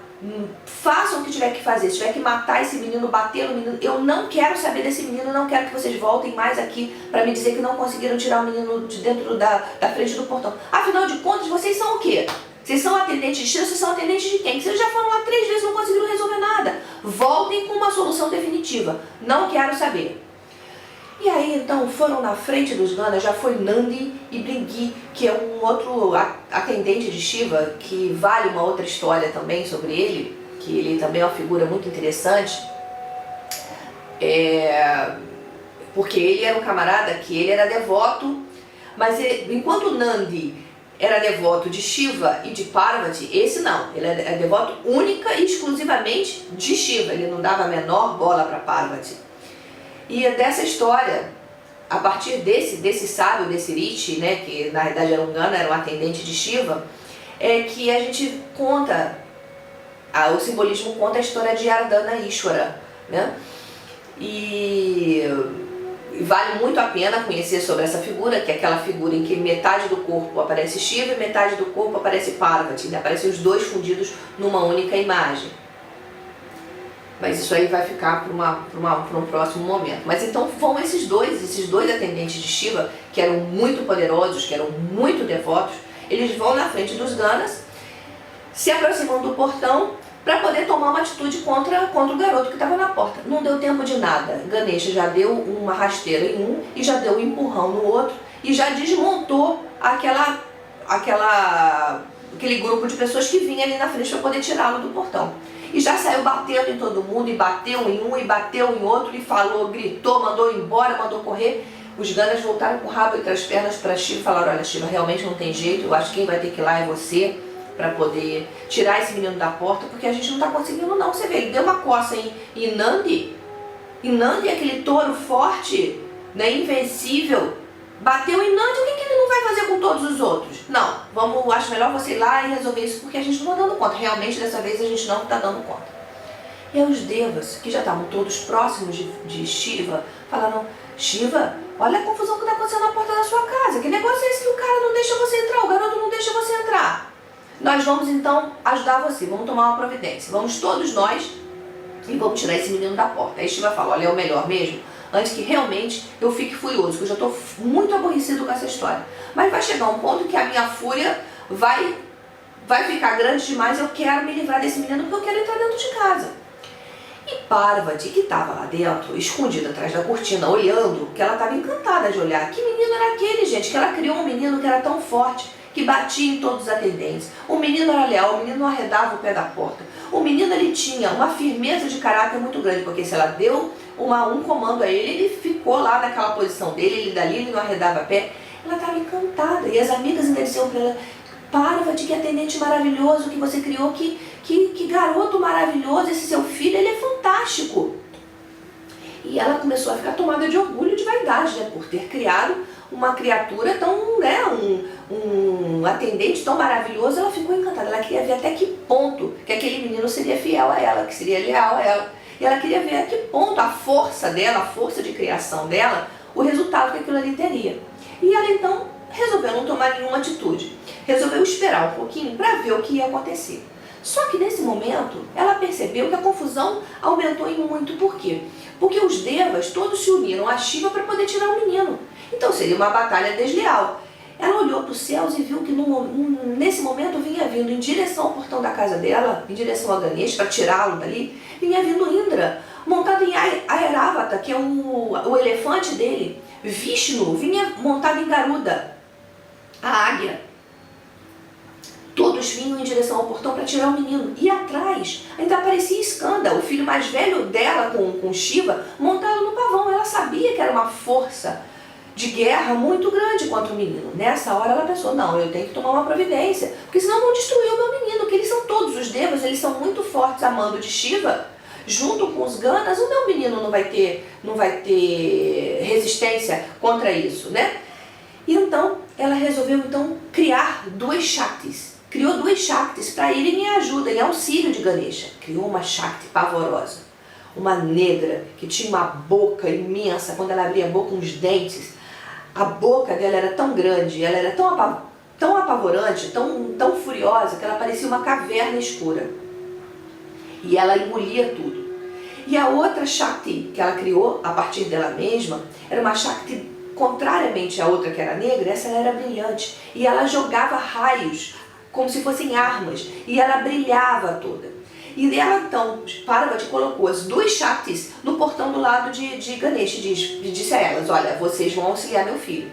façam o que tiver que fazer, se tiver que matar esse menino, bater no menino, eu não quero saber desse menino, não quero que vocês voltem mais aqui para me dizer que não conseguiram tirar o menino de dentro da frente do portão. Afinal de contas, vocês são o quê? Vocês são atendentes de Shiva, vocês são atendentes de quem? Vocês já foram lá 3 vezes e não conseguiram resolver nada. Voltem com uma solução definitiva, não quero saber. E aí então foram na frente dos Ganas, já foi Nandi e Bringi, que é um outro atendente de Shiva, que vale uma outra história também sobre ele, que ele também é uma figura muito interessante, porque ele era um camarada que ele era devoto, mas enquanto Nandi era devoto de Shiva e de Parvati, esse não, ele é devoto única e exclusivamente de Shiva, ele não dava a menor bola para Parvati. E dessa história, a partir desse sábio, desse Rishi, né, que na verdade era um Gana, era um atendente de Shiva, é que a gente conta, o simbolismo conta a história de Ardhana Ishwara, né? E vale muito a pena conhecer sobre essa figura, que é aquela figura em que metade do corpo aparece Shiva e metade do corpo aparece Parvati, né? Aparecem os dois fundidos numa única imagem. Mas isso aí vai ficar para um próximo momento. Mas então vão esses dois atendentes de Shiva, que eram muito poderosos, que eram muito devotos, eles vão na frente dos Ganas, se aproximam do portão para poder tomar uma atitude contra o garoto que estava na porta. Não deu tempo de nada. Ganesha já deu uma rasteira em um e já deu um empurrão no outro e já desmontou aquele grupo de pessoas que vinha ali na frente para poder tirá-lo do portão. E já saiu batendo em todo mundo, e bateu em um, e bateu em outro, e falou, gritou, mandou embora, mandou correr. Os Ganas voltaram com o rabo entre as pernas para Shiva e falaram: olha, Shiva, realmente não tem jeito, eu acho que quem vai ter que ir lá é você, para poder tirar esse menino da porta, porque a gente não está conseguindo não. Você vê, ele deu uma coça em Nandi, e Nandi é aquele touro forte, né, invencível, bateu em Nandi, o que ele não vai fazer com todos os outros? Não, acho melhor você ir lá e resolver isso, porque a gente não está dando conta. Realmente, dessa vez, a gente não está dando conta. E aí os devas, que já estavam todos próximos de Shiva, falaram: Shiva, olha a confusão que está acontecendo na porta da sua casa. Que negócio é esse que o cara não deixa você entrar, o garoto não deixa você entrar? Nós vamos, então, ajudar você, vamos tomar uma providência. Vamos todos nós e vamos tirar esse menino da porta. Aí Shiva fala: olha, é o melhor mesmo, antes que realmente eu fique furioso, que eu já estou muito aborrecido com essa história. Mas vai chegar um ponto que a minha fúria vai ficar grande demais, eu quero me livrar desse menino porque eu quero entrar dentro de casa. E Parvati, que estava lá dentro, escondida atrás da cortina, olhando, que ela estava encantada de olhar. Que menino era aquele, gente? Que ela criou um menino que era tão forte, que batia em todos os atendentes. O menino era leal, o menino não arredava o pé da porta. O menino, ele tinha uma firmeza de caráter muito grande, porque se ela deu um comando a ele ficou lá naquela posição dele, ele dali, ele não arredava pé. Ela estava encantada, e as amigas ainda diziam para ela: Parvati, que atendente maravilhoso que você criou, que garoto maravilhoso, esse seu filho, ele é fantástico. E ela começou a ficar tomada de orgulho e de vaidade, né, por ter criado uma criatura tão, né, um atendente tão maravilhoso. Ela ficou encantada, ela queria ver até que ponto que aquele menino seria fiel a ela, que seria leal a ela. E ela queria ver a que ponto a força dela, a força de criação dela, o resultado que aquilo ali teria. E ela então resolveu não tomar nenhuma atitude, resolveu esperar um pouquinho para ver o que ia acontecer. Só que nesse momento ela percebeu que a confusão aumentou em muito. Por quê? Porque os devas todos se uniram a Shiva para poder tirar o menino. Então seria uma batalha desleal. Ela olhou para os céus e viu que nesse momento vinha vindo em direção ao portão da casa dela, em direção a Ganesha, para tirá-lo dali, vinha vindo Indra, montado em Airavata, que é o elefante dele. Vishnu vinha montado em Garuda, a águia. Todos vinham em direção ao portão para tirar o menino. E atrás ainda aparecia Skanda, o filho mais velho dela com Shiva, montado no pavão. Ela sabia que era uma força de guerra muito grande contra o menino. Nessa hora ela pensou: não, eu tenho que tomar uma providência, porque senão vão destruir o meu menino, que eles são todos os devas, eles são muito fortes a mando de Shiva. Junto com os Ganas, o meu menino não vai ter resistência contra isso, né? E então ela resolveu criar 2 Shaktis. Criou 2 Shaktis para irem em ajuda, em auxílio de Ganesha. Criou uma Shakti pavorosa, uma negra que tinha uma boca imensa. Quando ela abria a boca, uns dentes, a boca dela era tão grande, ela era tão apavorante, tão furiosa, que ela parecia uma caverna escura. E ela engolia tudo. E a outra Shakti que ela criou a partir dela mesma, era uma Shakti contrariamente à outra que era negra, essa ela era brilhante. E ela jogava raios, como se fossem armas, e ela brilhava toda. E ela então, Parvati colocou as duas Shaktis no portão do lado de Ganesha e disse a elas, olha, vocês vão auxiliar meu filho.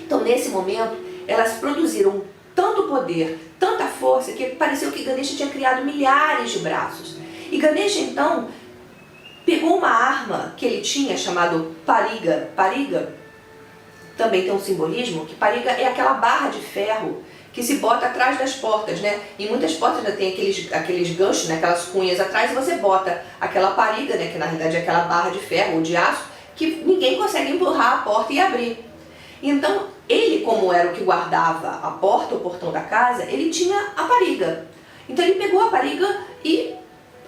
Então nesse momento, elas produziram tanto poder, tanta força, que pareceu que Ganesha tinha criado milhares de braços. E Ganesha então pegou uma arma que ele tinha chamado Pariga. Pariga também tem um simbolismo, que Pariga é aquela barra de ferro que se bota atrás das portas, né? Em muitas portas ainda tem aqueles ganchos, né? Aquelas cunhas atrás, e você bota aquela pariga, né? Que na realidade é aquela barra de ferro ou de aço, que ninguém consegue empurrar a porta e abrir. Então, ele, como era o que guardava a porta, o portão da casa, ele tinha a pariga. Então ele pegou a pariga e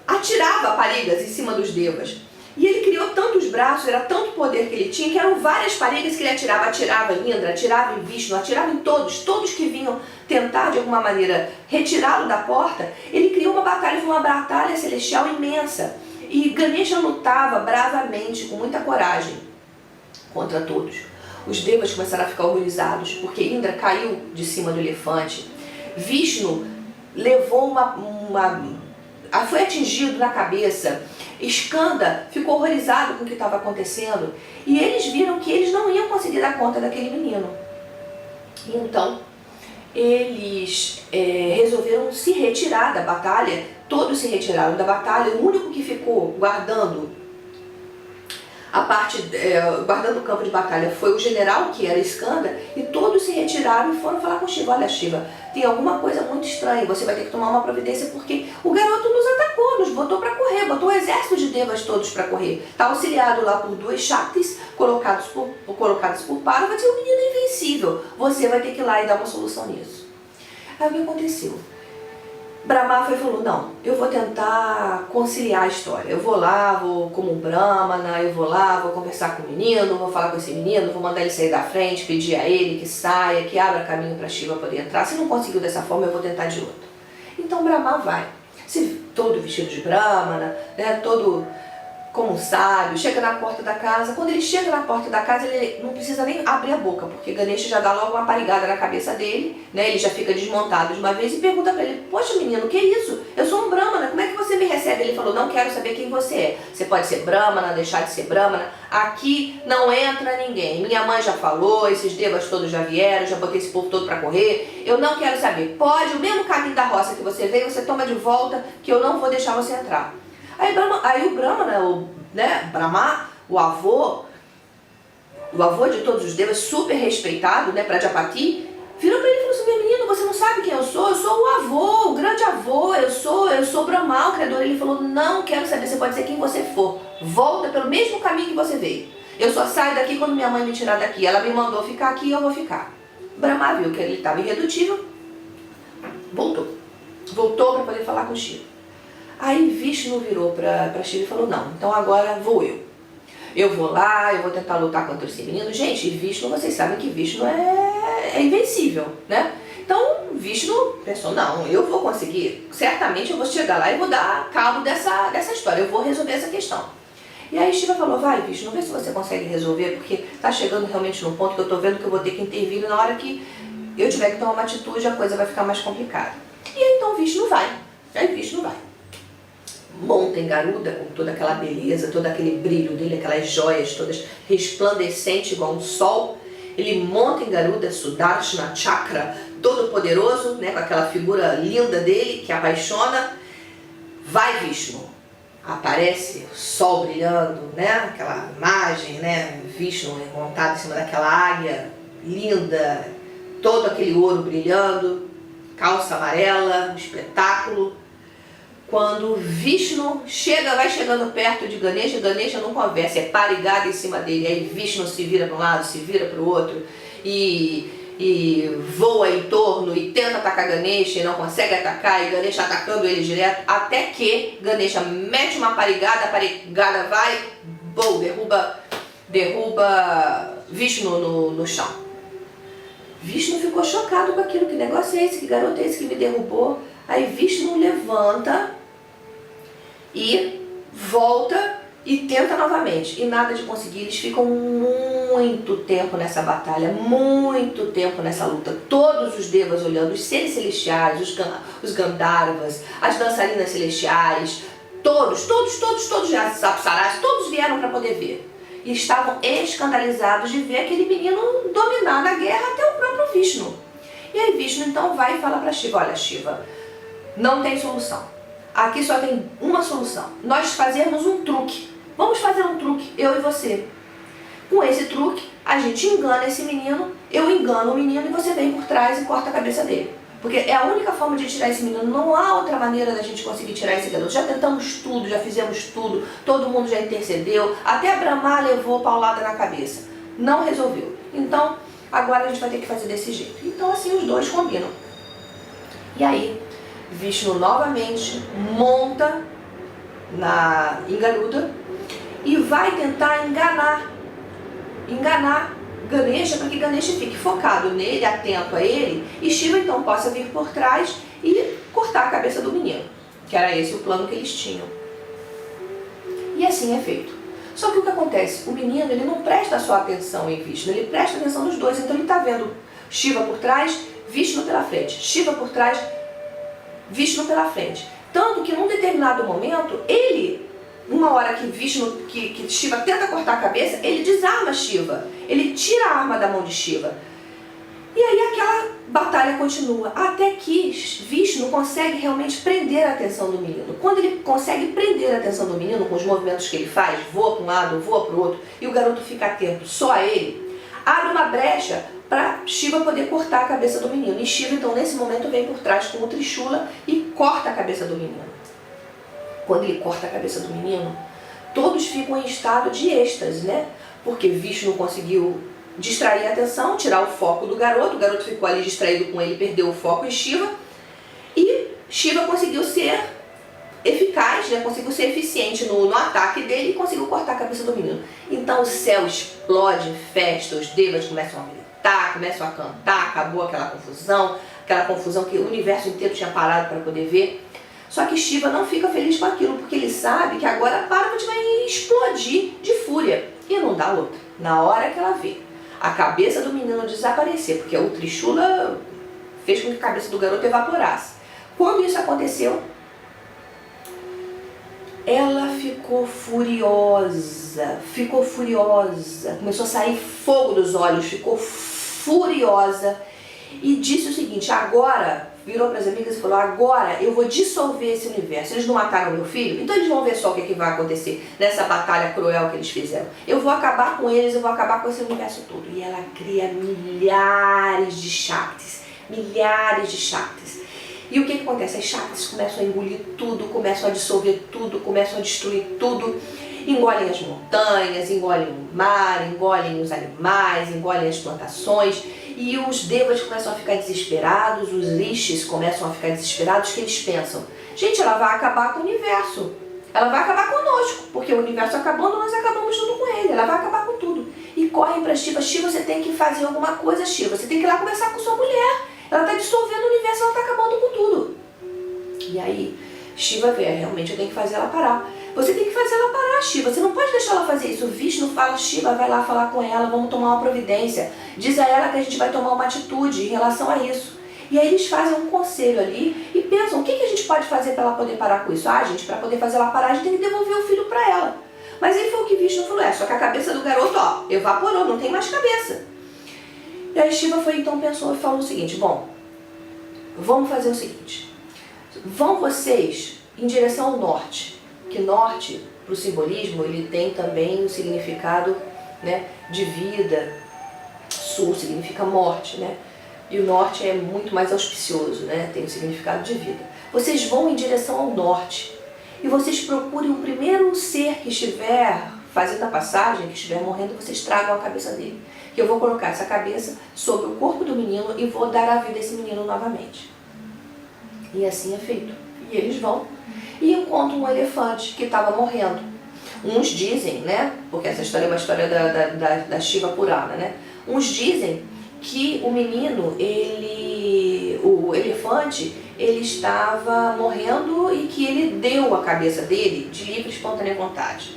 atirava parigas em cima dos devas. E ele criou tantos braços, era tanto poder que ele tinha, que eram várias parigas que ele atirava. Atirava em Indra, atirava em Vishnu, atirava em todos que vinham tentar de alguma maneira retirá-lo da porta. Ele criou uma batalha, foi uma batalha celestial imensa. E Ganesha lutava bravamente, com muita coragem, contra todos. Os devas começaram a ficar horrorizados, porque Indra caiu de cima do elefante. Vishnu levou foi atingido na cabeça. Skanda ficou horrorizado com o que estava acontecendo. E eles viram que eles não iam conseguir dar conta daquele menino. E então, eles resolveram se retirar da batalha. Todos se retiraram da batalha. O único que ficou guardando guardando o campo de batalha foi o general, que era Skanda, e todos se retiraram e foram falar com Shiva. Olha, Shiva, tem alguma coisa muito estranha, você vai ter que tomar uma providência, porque o garoto nos atacou, nos botou para correr, botou o exército de devas todos para correr. Está auxiliado lá por duas Shaktis colocadas por Parvati, e o menino é invencível. Você vai ter que ir lá e dar uma solução nisso. Aí o que aconteceu? Brahma falou, não, eu vou tentar conciliar a história. Eu vou lá, vou como um Brahmana, eu vou lá, vou conversar com o menino, vou falar com esse menino, vou mandar ele sair da frente, pedir a ele que saia, que abra caminho para Shiva poder entrar. Se não conseguiu dessa forma, eu vou tentar de outra. Então Brahma vai, todo vestido de Brahmana, né, todo como um sábio, chega na porta da casa. Quando ele chega na porta da casa, ele não precisa nem abrir a boca, porque Ganesha já dá logo uma parigada na cabeça dele, né? Ele já fica desmontado de uma vez e pergunta para ele, poxa menino, o que é isso? Eu sou um Brahmana, como é que você me recebe? Ele falou, não quero saber quem você é. Você pode ser Brahmana, deixar de ser Brahmana, aqui não entra ninguém. Minha mãe já falou, esses devas todos já vieram, já botei esse povo todo para correr, eu não quero saber. Pode, o mesmo caminho da roça que você veio, você toma de volta, que eu não vou deixar você entrar. Aí o Brahmana, Brahma, o avô de todos os devas, super respeitado, né, Prajapati, virou para ele e falou assim, meu menino, você não sabe quem eu sou o avô, o grande avô, eu sou Brahma, o criador. Ele falou, não quero saber, você pode ser quem você for, volta pelo mesmo caminho que você veio. Eu só saio daqui quando minha mãe me tirar daqui, ela me mandou ficar aqui e eu vou ficar. Brahma viu que ele estava irredutível, voltou para poder falar com o Shiva. Aí Vishnu virou para Shiva e falou, não, então agora vou eu. Eu vou lá, eu vou tentar lutar contra esse menino. Gente, Vishnu, vocês sabem que Vishnu é invencível, né? Então Vishnu pensou, não, eu vou conseguir, certamente eu vou chegar lá e vou dar cabo dessa história, eu vou resolver essa questão. E aí Shiva falou, vai Vishnu, vê se você consegue resolver, porque tá chegando realmente num ponto que eu tô vendo que eu vou ter que intervir na hora que eu tiver que tomar uma atitude, a coisa vai ficar mais complicada. E aí então Vishnu vai, monta em Garuda com toda aquela beleza, todo aquele brilho dele, aquelas joias todas resplandecentes igual um sol. Ele monta em Garuda, Sudarshana Chakra, todo poderoso, né, com aquela figura linda dele que apaixona. Vai Vishnu, aparece o sol brilhando, né, aquela imagem, né, Vishnu montado em cima daquela águia linda, todo aquele ouro brilhando, calça amarela, um espetáculo. Quando Vishnu vai chegando perto de Ganesha, Ganesha não conversa, é parigada em cima dele. Aí Vishnu se vira para um lado, se vira para o outro e voa em torno e tenta atacar Ganesha e não consegue atacar, e Ganesha atacando ele direto, até que Ganesha mete uma parigada, a parigada vai, derruba Vishnu no chão. Vishnu ficou chocado com aquilo. Que negócio é esse? Que garoto é esse que me derrubou? Aí Vishnu levanta e volta e tenta novamente. E nada de conseguir. Eles ficam muito tempo nessa batalha, muito tempo nessa luta. Todos os devas olhando, os seres celestiais, os Gandharvas, as dançarinas celestiais, todos já, Apsaras, todos vieram para poder ver. E estavam escandalizados de ver aquele menino dominar na guerra até o próprio Vishnu. E aí Vishnu então vai e fala para Shiva, olha Shiva, não tem solução. Aqui só tem uma solução. Nós fazermos um truque. Vamos fazer um truque, eu e você. Com esse truque, a gente engana esse menino, eu engano o menino e você vem por trás e corta a cabeça dele. Porque é a única forma de tirar esse menino, não há outra maneira da gente conseguir tirar esse garoto. Já tentamos tudo, já fizemos tudo, todo mundo já intercedeu, até Brahma levou paulada na cabeça. Não resolveu. Então, agora a gente vai ter que fazer desse jeito. Então assim os dois combinam. E aí, Vishnu novamente monta em Garuda e vai tentar enganar Ganesha, para que Ganesha fique focado nele, atento a ele, e Shiva então possa vir por trás e cortar a cabeça do menino, que era esse o plano que eles tinham. E assim é feito. Só que o que acontece? O menino ele não presta só atenção em Vishnu, ele presta atenção nos dois, então ele está vendo Shiva por trás, Vishnu pela frente, Shiva por trás, Vishnu pela frente. Tanto que num determinado momento, uma hora que que Shiva tenta cortar a cabeça, ele desarma Shiva. Ele tira a arma da mão de Shiva. E aí aquela batalha continua, até que Vishnu consegue realmente prender a atenção do menino. Quando ele consegue prender a atenção do menino com os movimentos que ele faz, voa para um lado, voa para o outro, e o garoto fica atento só a ele, abre uma brecha para Shiva poder cortar a cabeça do menino. E Shiva então nesse momento vem por trás com o Trishula e corta a cabeça do menino. Quando ele corta a cabeça do menino, todos ficam em estado de êxtase, né? Porque Vishnu conseguiu distrair a atenção, tirar o foco do garoto, o garoto ficou ali distraído com ele, perdeu o foco em Shiva, e Shiva conseguiu ser eficaz, né? Conseguiu ser eficiente no ataque dele e conseguiu cortar a cabeça do menino. Então o céu explode em festa, os devas começam a gritar, começam a cantar, acabou aquela confusão que o universo inteiro tinha parado para poder ver. Só que Shiva não fica feliz com aquilo, porque ele sabe que agora Parvati vai explodir de fúria. E não dá outra. Na hora que ela vê a cabeça do menino desaparecer, porque o Trishula fez com que a cabeça do garoto evaporasse. Quando isso aconteceu, ela ficou furiosa, começou a sair fogo dos olhos, ficou furiosa e disse o seguinte, agora, virou para as amigas e falou, agora eu vou dissolver esse universo. Eles não mataram meu filho? Então eles vão ver só o que vai acontecer nessa batalha cruel que eles fizeram. Eu vou acabar com eles, eu vou acabar com esse universo todo. E ela cria milhares de Shaktis. E o que acontece? As Shaktis começam a engolir tudo, começam a dissolver tudo, começam a destruir tudo. Engolem as montanhas, engolem o mar, engolem os animais, engolem as plantações. E os devas começam a ficar desesperados, os rishis começam a ficar desesperados, que eles pensam, gente, ela vai acabar com o universo, ela vai acabar conosco, porque o universo acabando, nós acabamos junto com ele, ela vai acabar com tudo. E correm para Shiva, Shiva, você tem que fazer alguma coisa, Shiva, você tem que ir lá conversar com sua mulher, ela está dissolvendo o universo, ela está acabando com tudo. E aí Shiva vê, realmente eu tenho que fazer ela parar. Você tem que fazer ela parar, Shiva. Você não pode deixar ela fazer isso. O Vishnu fala, Shiva, vai lá falar com ela, vamos tomar uma providência. Diz a ela que a gente vai tomar uma atitude em relação a isso. E aí eles fazem um conselho ali e pensam, o que a gente pode fazer para ela poder parar com isso? Ah, gente, para poder fazer ela parar, a gente tem que devolver o filho para ela. Mas aí foi o que Vishnu falou, só que a cabeça do garoto, ó, evaporou, não tem mais cabeça. E aí Shiva foi, então, pensou e falou o seguinte, bom, vamos fazer o seguinte, vão vocês em direção ao norte, que norte, para o simbolismo, ele tem também um significado, né, de vida, sul significa morte, né, e o norte é muito mais auspicioso, né, tem um significado de vida. Vocês vão em direção ao norte e vocês procurem o primeiro ser que estiver fazendo a passagem, que estiver morrendo, vocês tragam a cabeça dele. Que eu vou colocar essa cabeça sobre o corpo do menino e vou dar a vida a esse menino novamente. E assim é feito. E eles vão e encontram um elefante que estava morrendo. Uns dizem, né, porque essa história é uma história da Shiva Purana, né, uns dizem que o menino, o elefante, ele estava morrendo e que ele deu a cabeça dele de livre e espontânea vontade.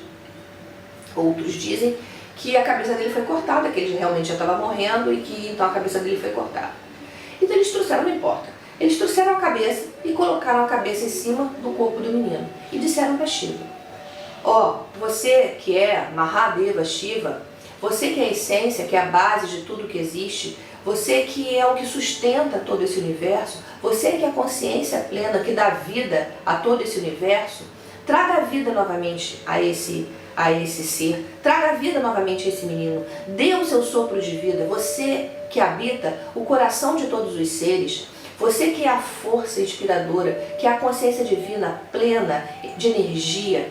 Outros dizem que a cabeça dele foi cortada, que ele realmente já estava morrendo e que então a cabeça dele foi cortada. Então eles trouxeram, não importa, eles trouxeram a cabeça e colocaram a cabeça em cima do corpo do menino e disseram para Shiva: ó, você que é Mahadeva Shiva, você que é a essência, que é a base de tudo que existe, você que é o que sustenta todo esse universo, você que é a consciência plena que dá vida a todo esse universo, traga a vida novamente a esse ser, traga a vida novamente a esse menino, dê o seu sopro de vida, você que habita o coração de todos os seres, você que é a força inspiradora, que é a consciência divina plena de energia,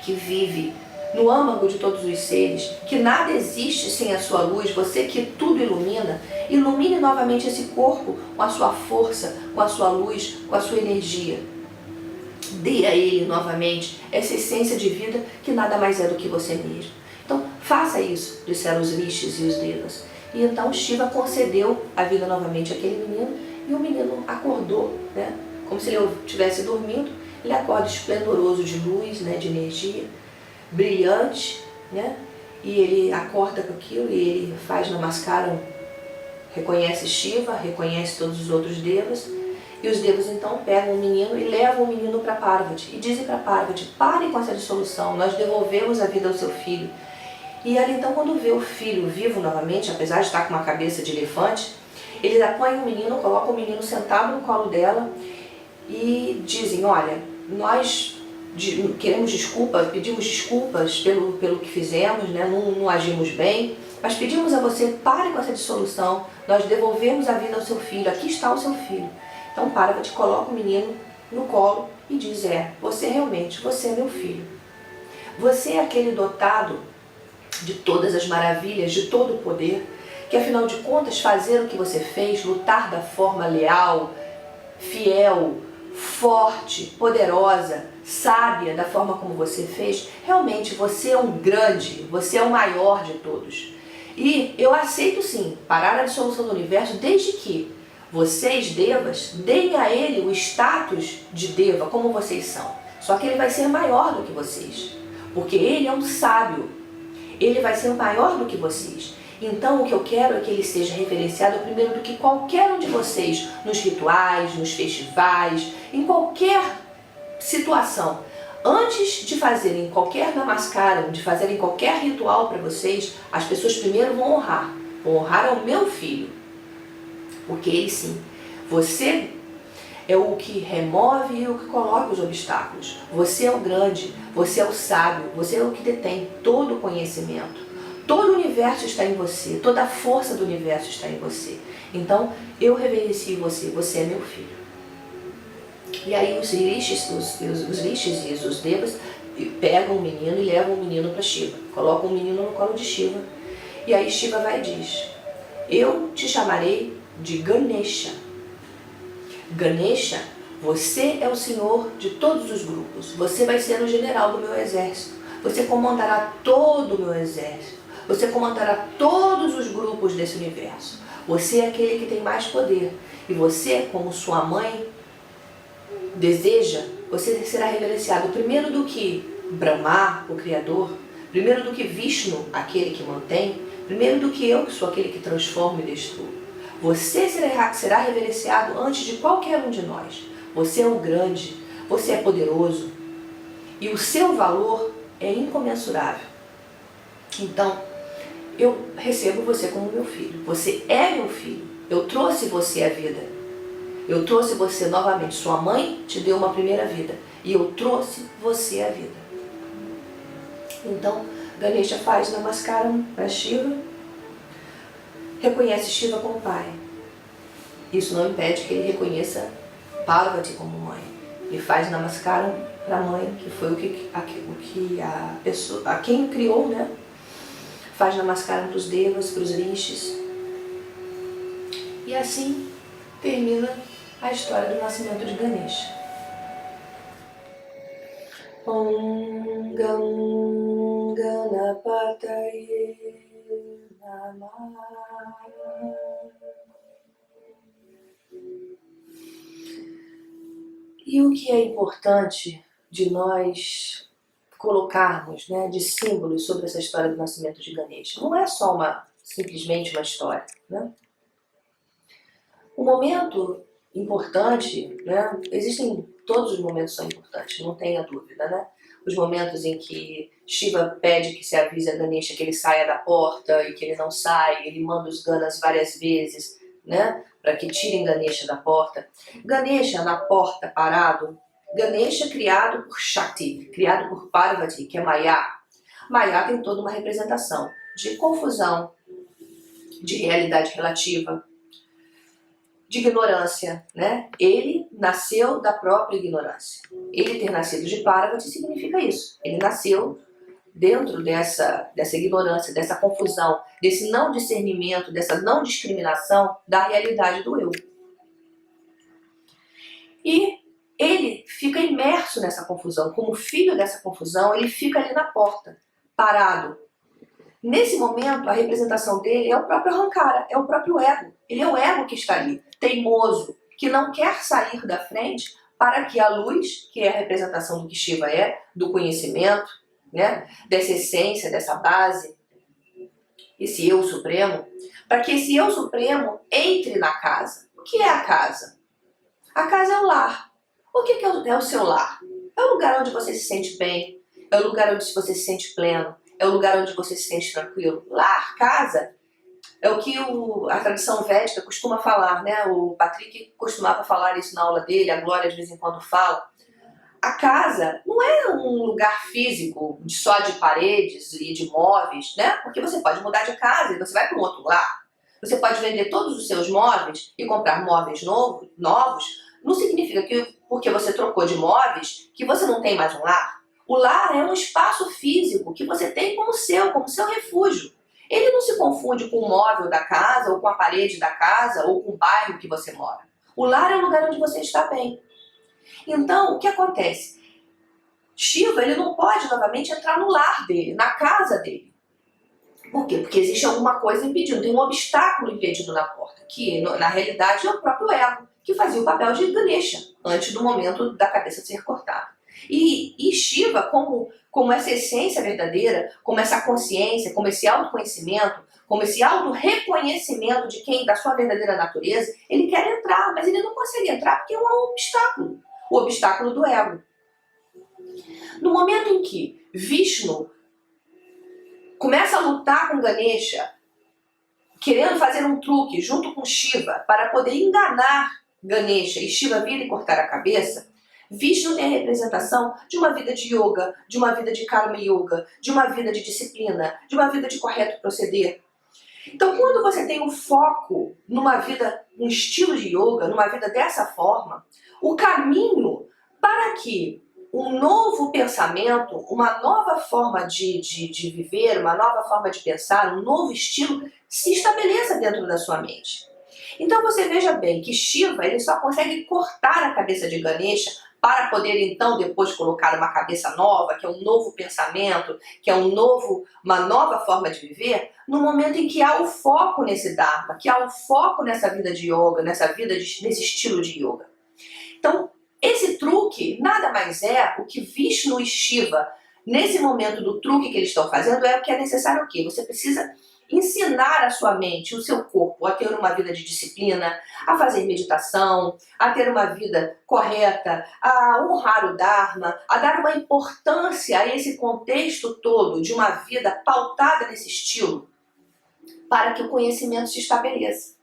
que vive no âmago de todos os seres, que nada existe sem a sua luz, você que tudo ilumina, ilumine novamente esse corpo com a sua força, com a sua luz, com a sua energia. Dê a ele novamente essa essência de vida que nada mais é do que você mesmo. Então faça isso, disseram os rishis e os devas. E então Shiva concedeu a vida novamente àquele menino e o menino acordou, né? Como se ele estivesse dormindo. Ele acorda esplendoroso de luz, né, de energia, brilhante, né? E ele acorda com aquilo e ele faz namaskaram, reconhece Shiva, reconhece todos os outros devas. E os devas então pegam o menino e levam o menino para Parvati e dizem para Parvati: pare com essa dissolução, nós devolvemos a vida ao seu filho. E ela então, quando vê o filho vivo novamente, apesar de estar com uma cabeça de elefante, eles apoiam o menino, colocam o menino sentado no colo dela e dizem: olha, nós queremos desculpa, pedimos desculpas pelo que fizemos, né? Não agimos bem, mas pedimos a você, pare com essa dissolução, nós devolvemos a vida ao seu filho, aqui está o seu filho. Então Parvati coloca o menino no colo e diz: você realmente, você é meu filho. Você é aquele dotado de todas as maravilhas, de todo o poder, que afinal de contas fazer o que você fez, lutar da forma leal, fiel, forte, poderosa, sábia da forma como você fez, realmente você é um grande, você é o maior de todos. E eu aceito sim parar a dissolução do universo desde que vocês, devas, deem a ele o status de deva como vocês são. Só que ele vai ser maior do que vocês, porque ele é um sábio, ele vai ser maior do que vocês. Então o que eu quero é que ele seja reverenciado primeiro do que qualquer um de vocês, nos rituais, nos festivais, em qualquer situação. Antes de fazerem qualquer namaskaram, de fazerem qualquer ritual para vocês, as pessoas primeiro vão honrar ao meu filho. Porque ele sim, você é o que remove e o que coloca os obstáculos. Você é o grande, você é o sábio, você é o que detém todo o conhecimento. Todo o universo está em você, toda a força do universo está em você. Então, eu reverencio você, você é meu filho. E aí os rishis e os devas pegam o menino e levam o menino para Shiva. Colocam o menino no colo de Shiva. E aí Shiva vai e diz: eu te chamarei de Ganesha. Ganesha, você é o senhor de todos os grupos. Você vai ser o general do meu exército. Você comandará todo o meu exército. Você comandará todos os grupos desse universo. Você é aquele que tem mais poder. E você, como sua mãe deseja, você será reverenciado primeiro do que Brahma, o Criador, primeiro do que Vishnu, aquele que mantém, primeiro do que eu, que sou aquele que transforma e destrua. Você será reverenciado antes de qualquer um de nós. Você é o grande, você é poderoso e o seu valor é incomensurável. Então, eu recebo você como meu filho. Você é meu filho. Eu trouxe você à vida. Eu trouxe você novamente. Sua mãe te deu uma primeira vida e eu trouxe você à vida. Então, Ganesha faz namaskaram para Shiva, reconhece Shiva como pai. Isso não impede que ele reconheça Parvati como mãe. Ele faz namaskaram para a mãe, que foi a pessoa, a quem o criou, né? Faz namaskaram para os devas, para os rishis. E assim termina a história do nascimento de Ganesha. Om Gam Ganapataye E o que é importante de nós colocarmos, né, de símbolos sobre essa história do nascimento de Ganesha? Não é só simplesmente uma história, né? O momento importante, né, existem, todos os momentos são importantes, não tenha dúvida, né? Os momentos em que Shiva pede que se avise a Ganesha que ele saia da porta e que ele não sai, ele manda os Ganas várias vezes, né, para que tirem Ganesha da porta. Ganesha na porta parado, Ganesha criado por Shakti, criado por Parvati, que é Maya. Maya tem toda uma representação de confusão, de realidade relativa, de ignorância, né? Ele nasceu da própria ignorância. Ele ter nascido de Parvati significa isso. Ele nasceu dentro dessa ignorância, dessa confusão, desse não discernimento, dessa não discriminação da realidade do eu. E ele fica imerso nessa confusão. Como filho dessa confusão, ele fica ali na porta, parado. Nesse momento, a representação dele é o próprio Ahankara, é o próprio ego. Ele é o ego que está ali, teimoso, que não quer sair da frente para que a luz, que é a representação do que Shiva é, do conhecimento, né, dessa essência, dessa base, esse eu supremo, para que esse eu supremo entre na casa. O que é a casa? A casa é o lar. O que é o seu lar? É o lugar onde você se sente bem, é o lugar onde você se sente pleno, é o lugar onde você se sente tranquilo. Lar, casa, é o que a tradição védica costuma falar, né? O Patrick costumava falar isso na aula dele, a Glória de vez em quando fala. A casa não é um lugar físico só de paredes e de móveis, né? Porque você pode mudar de casa e você vai para um outro lar. Você pode vender todos os seus móveis e comprar móveis novos. Não significa que porque você trocou de móveis que você não tem mais um lar. O lar é um espaço físico que você tem como seu refúgio. Ele não se confunde com o móvel da casa, ou com a parede da casa, ou com o bairro que você mora. O lar é o lugar onde você está bem. Então, o que acontece? Shiva, ele não pode novamente entrar no lar dele, na casa dele. Por quê? Porque existe alguma coisa impedindo, tem um obstáculo impedido na porta, que na realidade é o próprio ego, que fazia o papel de Ganesha, antes do momento da cabeça ser cortada. E Shiva, como essa essência verdadeira, como essa consciência, como esse autoconhecimento, como esse auto-reconhecimento da sua verdadeira natureza, ele quer entrar, mas ele não consegue entrar porque é um obstáculo, o obstáculo do ego. No momento em que Vishnu começa a lutar com Ganesha, querendo fazer um truque junto com Shiva para poder enganar Ganesha e Shiva vir e cortar a cabeça, Vishnu tem a representação de uma vida de yoga, de uma vida de karma yoga, de uma vida de disciplina, de uma vida de correto proceder. Então, quando você tem um foco numa vida, um estilo de yoga, numa vida dessa forma, o caminho para que um novo pensamento, uma nova forma de viver, uma nova forma de pensar, um novo estilo se estabeleça dentro da sua mente. Então você veja bem que Shiva ele só consegue cortar a cabeça de Ganesha para poder então depois colocar uma cabeça nova, que é um novo pensamento, que é uma nova forma de viver, no momento em que há o foco nesse Dharma, que há o foco nessa vida de yoga, nesse estilo de yoga. Então, esse truque nada mais é o que Vishnu e Shiva, nesse momento do truque que eles estão fazendo, é o que é necessário o quê? Você precisa ensinar a sua mente, o seu corpo, a ter uma vida de disciplina, a fazer meditação, a ter uma vida correta, a honrar o Dharma, a dar uma importância a esse contexto todo de uma vida pautada nesse estilo, para que o conhecimento se estabeleça.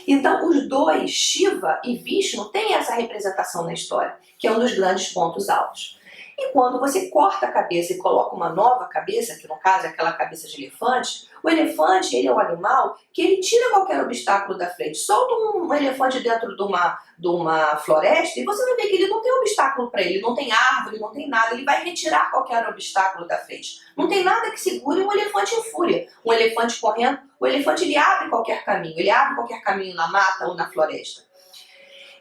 Então, os dois, Shiva e Vishnu, têm essa representação na história, que é um dos grandes pontos altos. E quando você corta a cabeça e coloca uma nova cabeça, que no caso é aquela cabeça de elefante, o elefante ele é um animal que ele tira qualquer obstáculo da frente. Solta um elefante dentro de uma floresta e você vai ver que ele não tem obstáculo para ele, não tem árvore, não tem nada, ele vai retirar qualquer obstáculo da frente. Não tem nada que segure um elefante em fúria. Um elefante correndo, o elefante ele abre qualquer caminho na mata ou na floresta.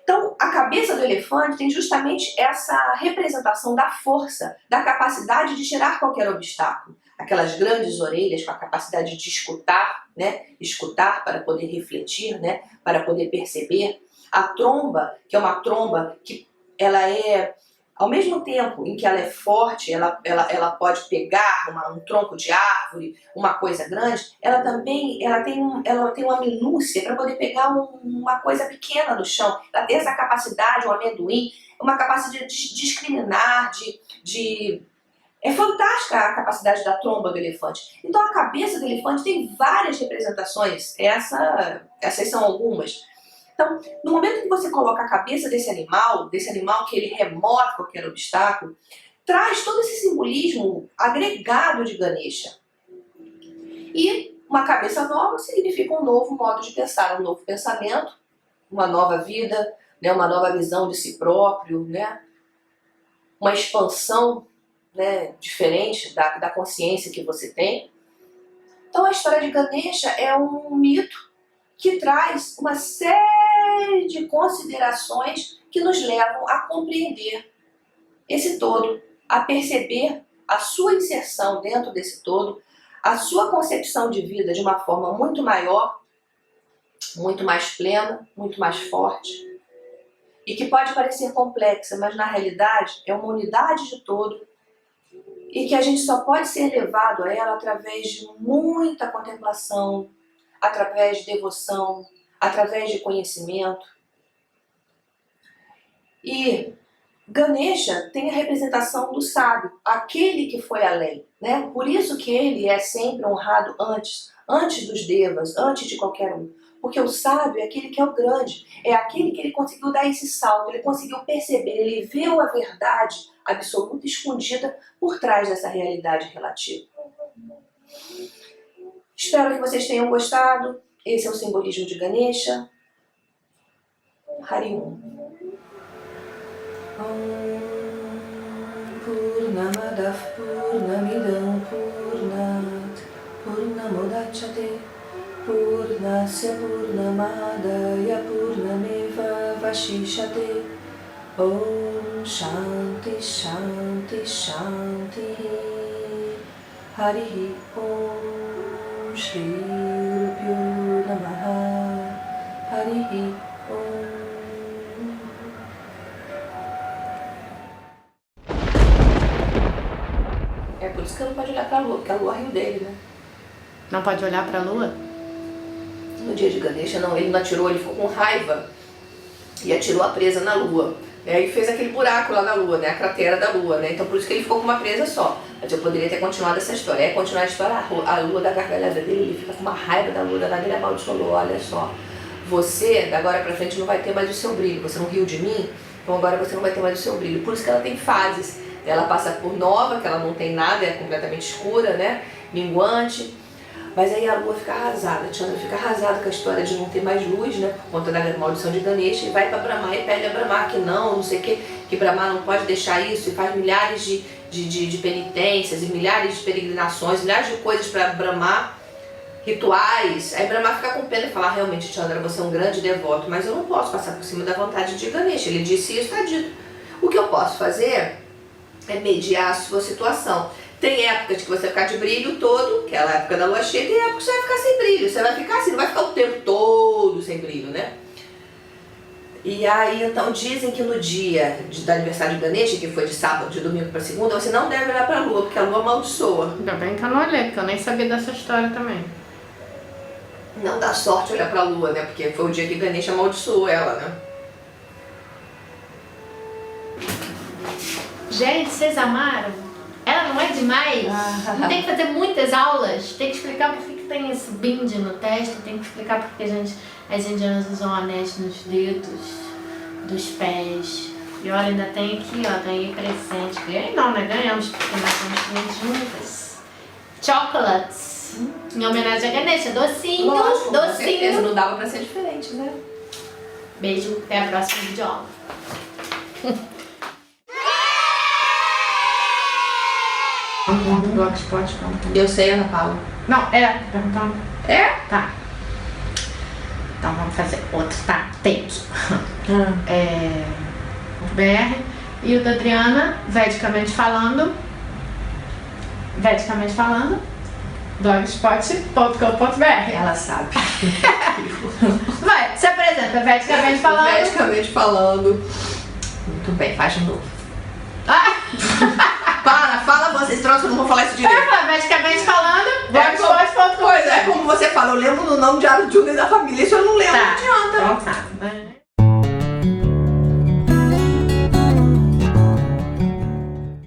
Então, a cabeça do elefante tem justamente essa representação da força, da capacidade de tirar qualquer obstáculo. aquelas grandes orelhas com a capacidade de escutar, né? Escutar para poder refletir, né? Para poder perceber. A tromba, que é uma tromba que ela é, ao mesmo tempo em que ela é forte, ela pode pegar um tronco de árvore, uma coisa grande, ela também ela tem uma minúcia para poder pegar uma coisa pequena do chão. Ela tem essa capacidade, o amendoim, uma capacidade de discriminar, é fantástica a capacidade da tromba do elefante. Então a cabeça do elefante tem várias representações, essas são algumas. Então, no momento que você coloca a cabeça desse animal que ele remove qualquer obstáculo, traz todo esse simbolismo agregado de Ganesha. E uma cabeça nova significa um novo modo de pensar, um novo pensamento, uma nova vida, né, uma nova visão de si próprio, né, uma expansão, né, diferente da consciência que você tem. Então a história de Ganesha é um mito que traz uma série de considerações que nos levam a compreender esse todo, a perceber a sua inserção dentro desse todo, a sua concepção de vida de uma forma muito maior, muito mais plena, muito mais forte, e que pode parecer complexa, mas na realidade é uma unidade de todo, e que a gente só pode ser levado a ela através de muita contemplação, através de devoção, através de conhecimento. E Ganesha tem a representação do sábio, aquele que foi além, né? Por isso que ele é sempre honrado antes dos devas, antes de qualquer um. Porque o sábio é aquele que é o grande, é aquele que ele conseguiu dar esse salto, ele conseguiu perceber, ele viu a verdade absoluta escondida por trás dessa realidade relativa. Espero que vocês tenham gostado. Esse é o simbolismo de Ganesha. Hari Om. Purnamadav Purnamidam Purnat Purnamudachyate Purnasya Purnamadaya Purnameva Vashishate. Om Shanti Shanti Shanti. Hari Om Shri Rupyo Namaha. Hari Om. É por isso que eu não pode olhar pra lua, porque a lua riu dele, né? Não pode olhar pra lua? No dia de Ganesha, não, ele não atirou, ele ficou com raiva e atirou a presa na lua. E fez aquele buraco lá na lua, né? A cratera da lua, né? Então por isso que ele ficou com uma presa só. Mas eu poderia ter continuado essa história. Continuar a história, a lua da gargalhada dele, ele fica com uma raiva da lua, ele amaldiçoou, olha só. Você, da agora pra frente, não vai ter mais o seu brilho. Você não riu de mim, então agora você não vai ter mais o seu brilho. Por isso que ela tem fases. Ela passa por nova, que ela não tem nada, é completamente escura, né? Minguante. Mas aí a lua fica arrasada, a Chandra fica arrasada com a história de não ter mais luz, né, por conta da maldição de Ganesha, e vai para Brahma e pede a Brahma que não sei o que Brahma não pode deixar isso, e faz milhares de penitências, e milhares de peregrinações, milhares de coisas para Brahma, rituais. Aí Brahma fica com pena e fala, realmente Chandra, você é um grande devoto, mas eu não posso passar por cima da vontade de Ganesha, ele disse isso, está dito. O que eu posso fazer é mediar a sua situação. Tem épocas que você vai ficar de brilho todo, que é a época da lua cheia, tem épocas que você vai ficar sem brilho. Você vai ficar assim, não vai ficar o tempo todo sem brilho, né? E aí, então, dizem que no dia do aniversário de Ganesha, que foi de sábado, de domingo para segunda, você não deve olhar para a lua, porque a lua amaldiçoa. Ainda bem que eu não olhei, porque eu nem sabia dessa história também. Não dá sorte olhar para a lua, né? Porque foi o dia que Ganesha amaldiçoou ela, né? Gente, vocês amaram? Ela não é demais? Não tem que fazer muitas aulas, tem que explicar por que tem esse bindi no teste, tem que explicar por que as indianas usam anéis nos dedos, dos pés. E olha, ainda tem aqui, ó, ganhei presente. Ganhei não, né? Ganhamos, porque nós somos juntas. Chocolates, em homenagem a Ganesha, docinho, Lógico, docinho. Com certeza, não dava pra ser diferente, né? Beijo, até a próxima videoaula. Eu sei, Ana Paula. Não, perguntando. É? Tá. Então vamos fazer outro, tá? Take. O BR e o da Adriana, vedicamente falando, Veticamente falando, blogspot.com.br. Ela sabe. Vai, se apresenta, veticamente falando. Veticamente falando. Muito bem, faz de novo. Fala vocês trouxeram, eu não vou falar isso direito. Veticamente falando, blogspot.com.br. Pois é, como você fala, eu lembro do nome de Arjuna e da família, isso eu não lembro, Tá. não adianta. Então tá.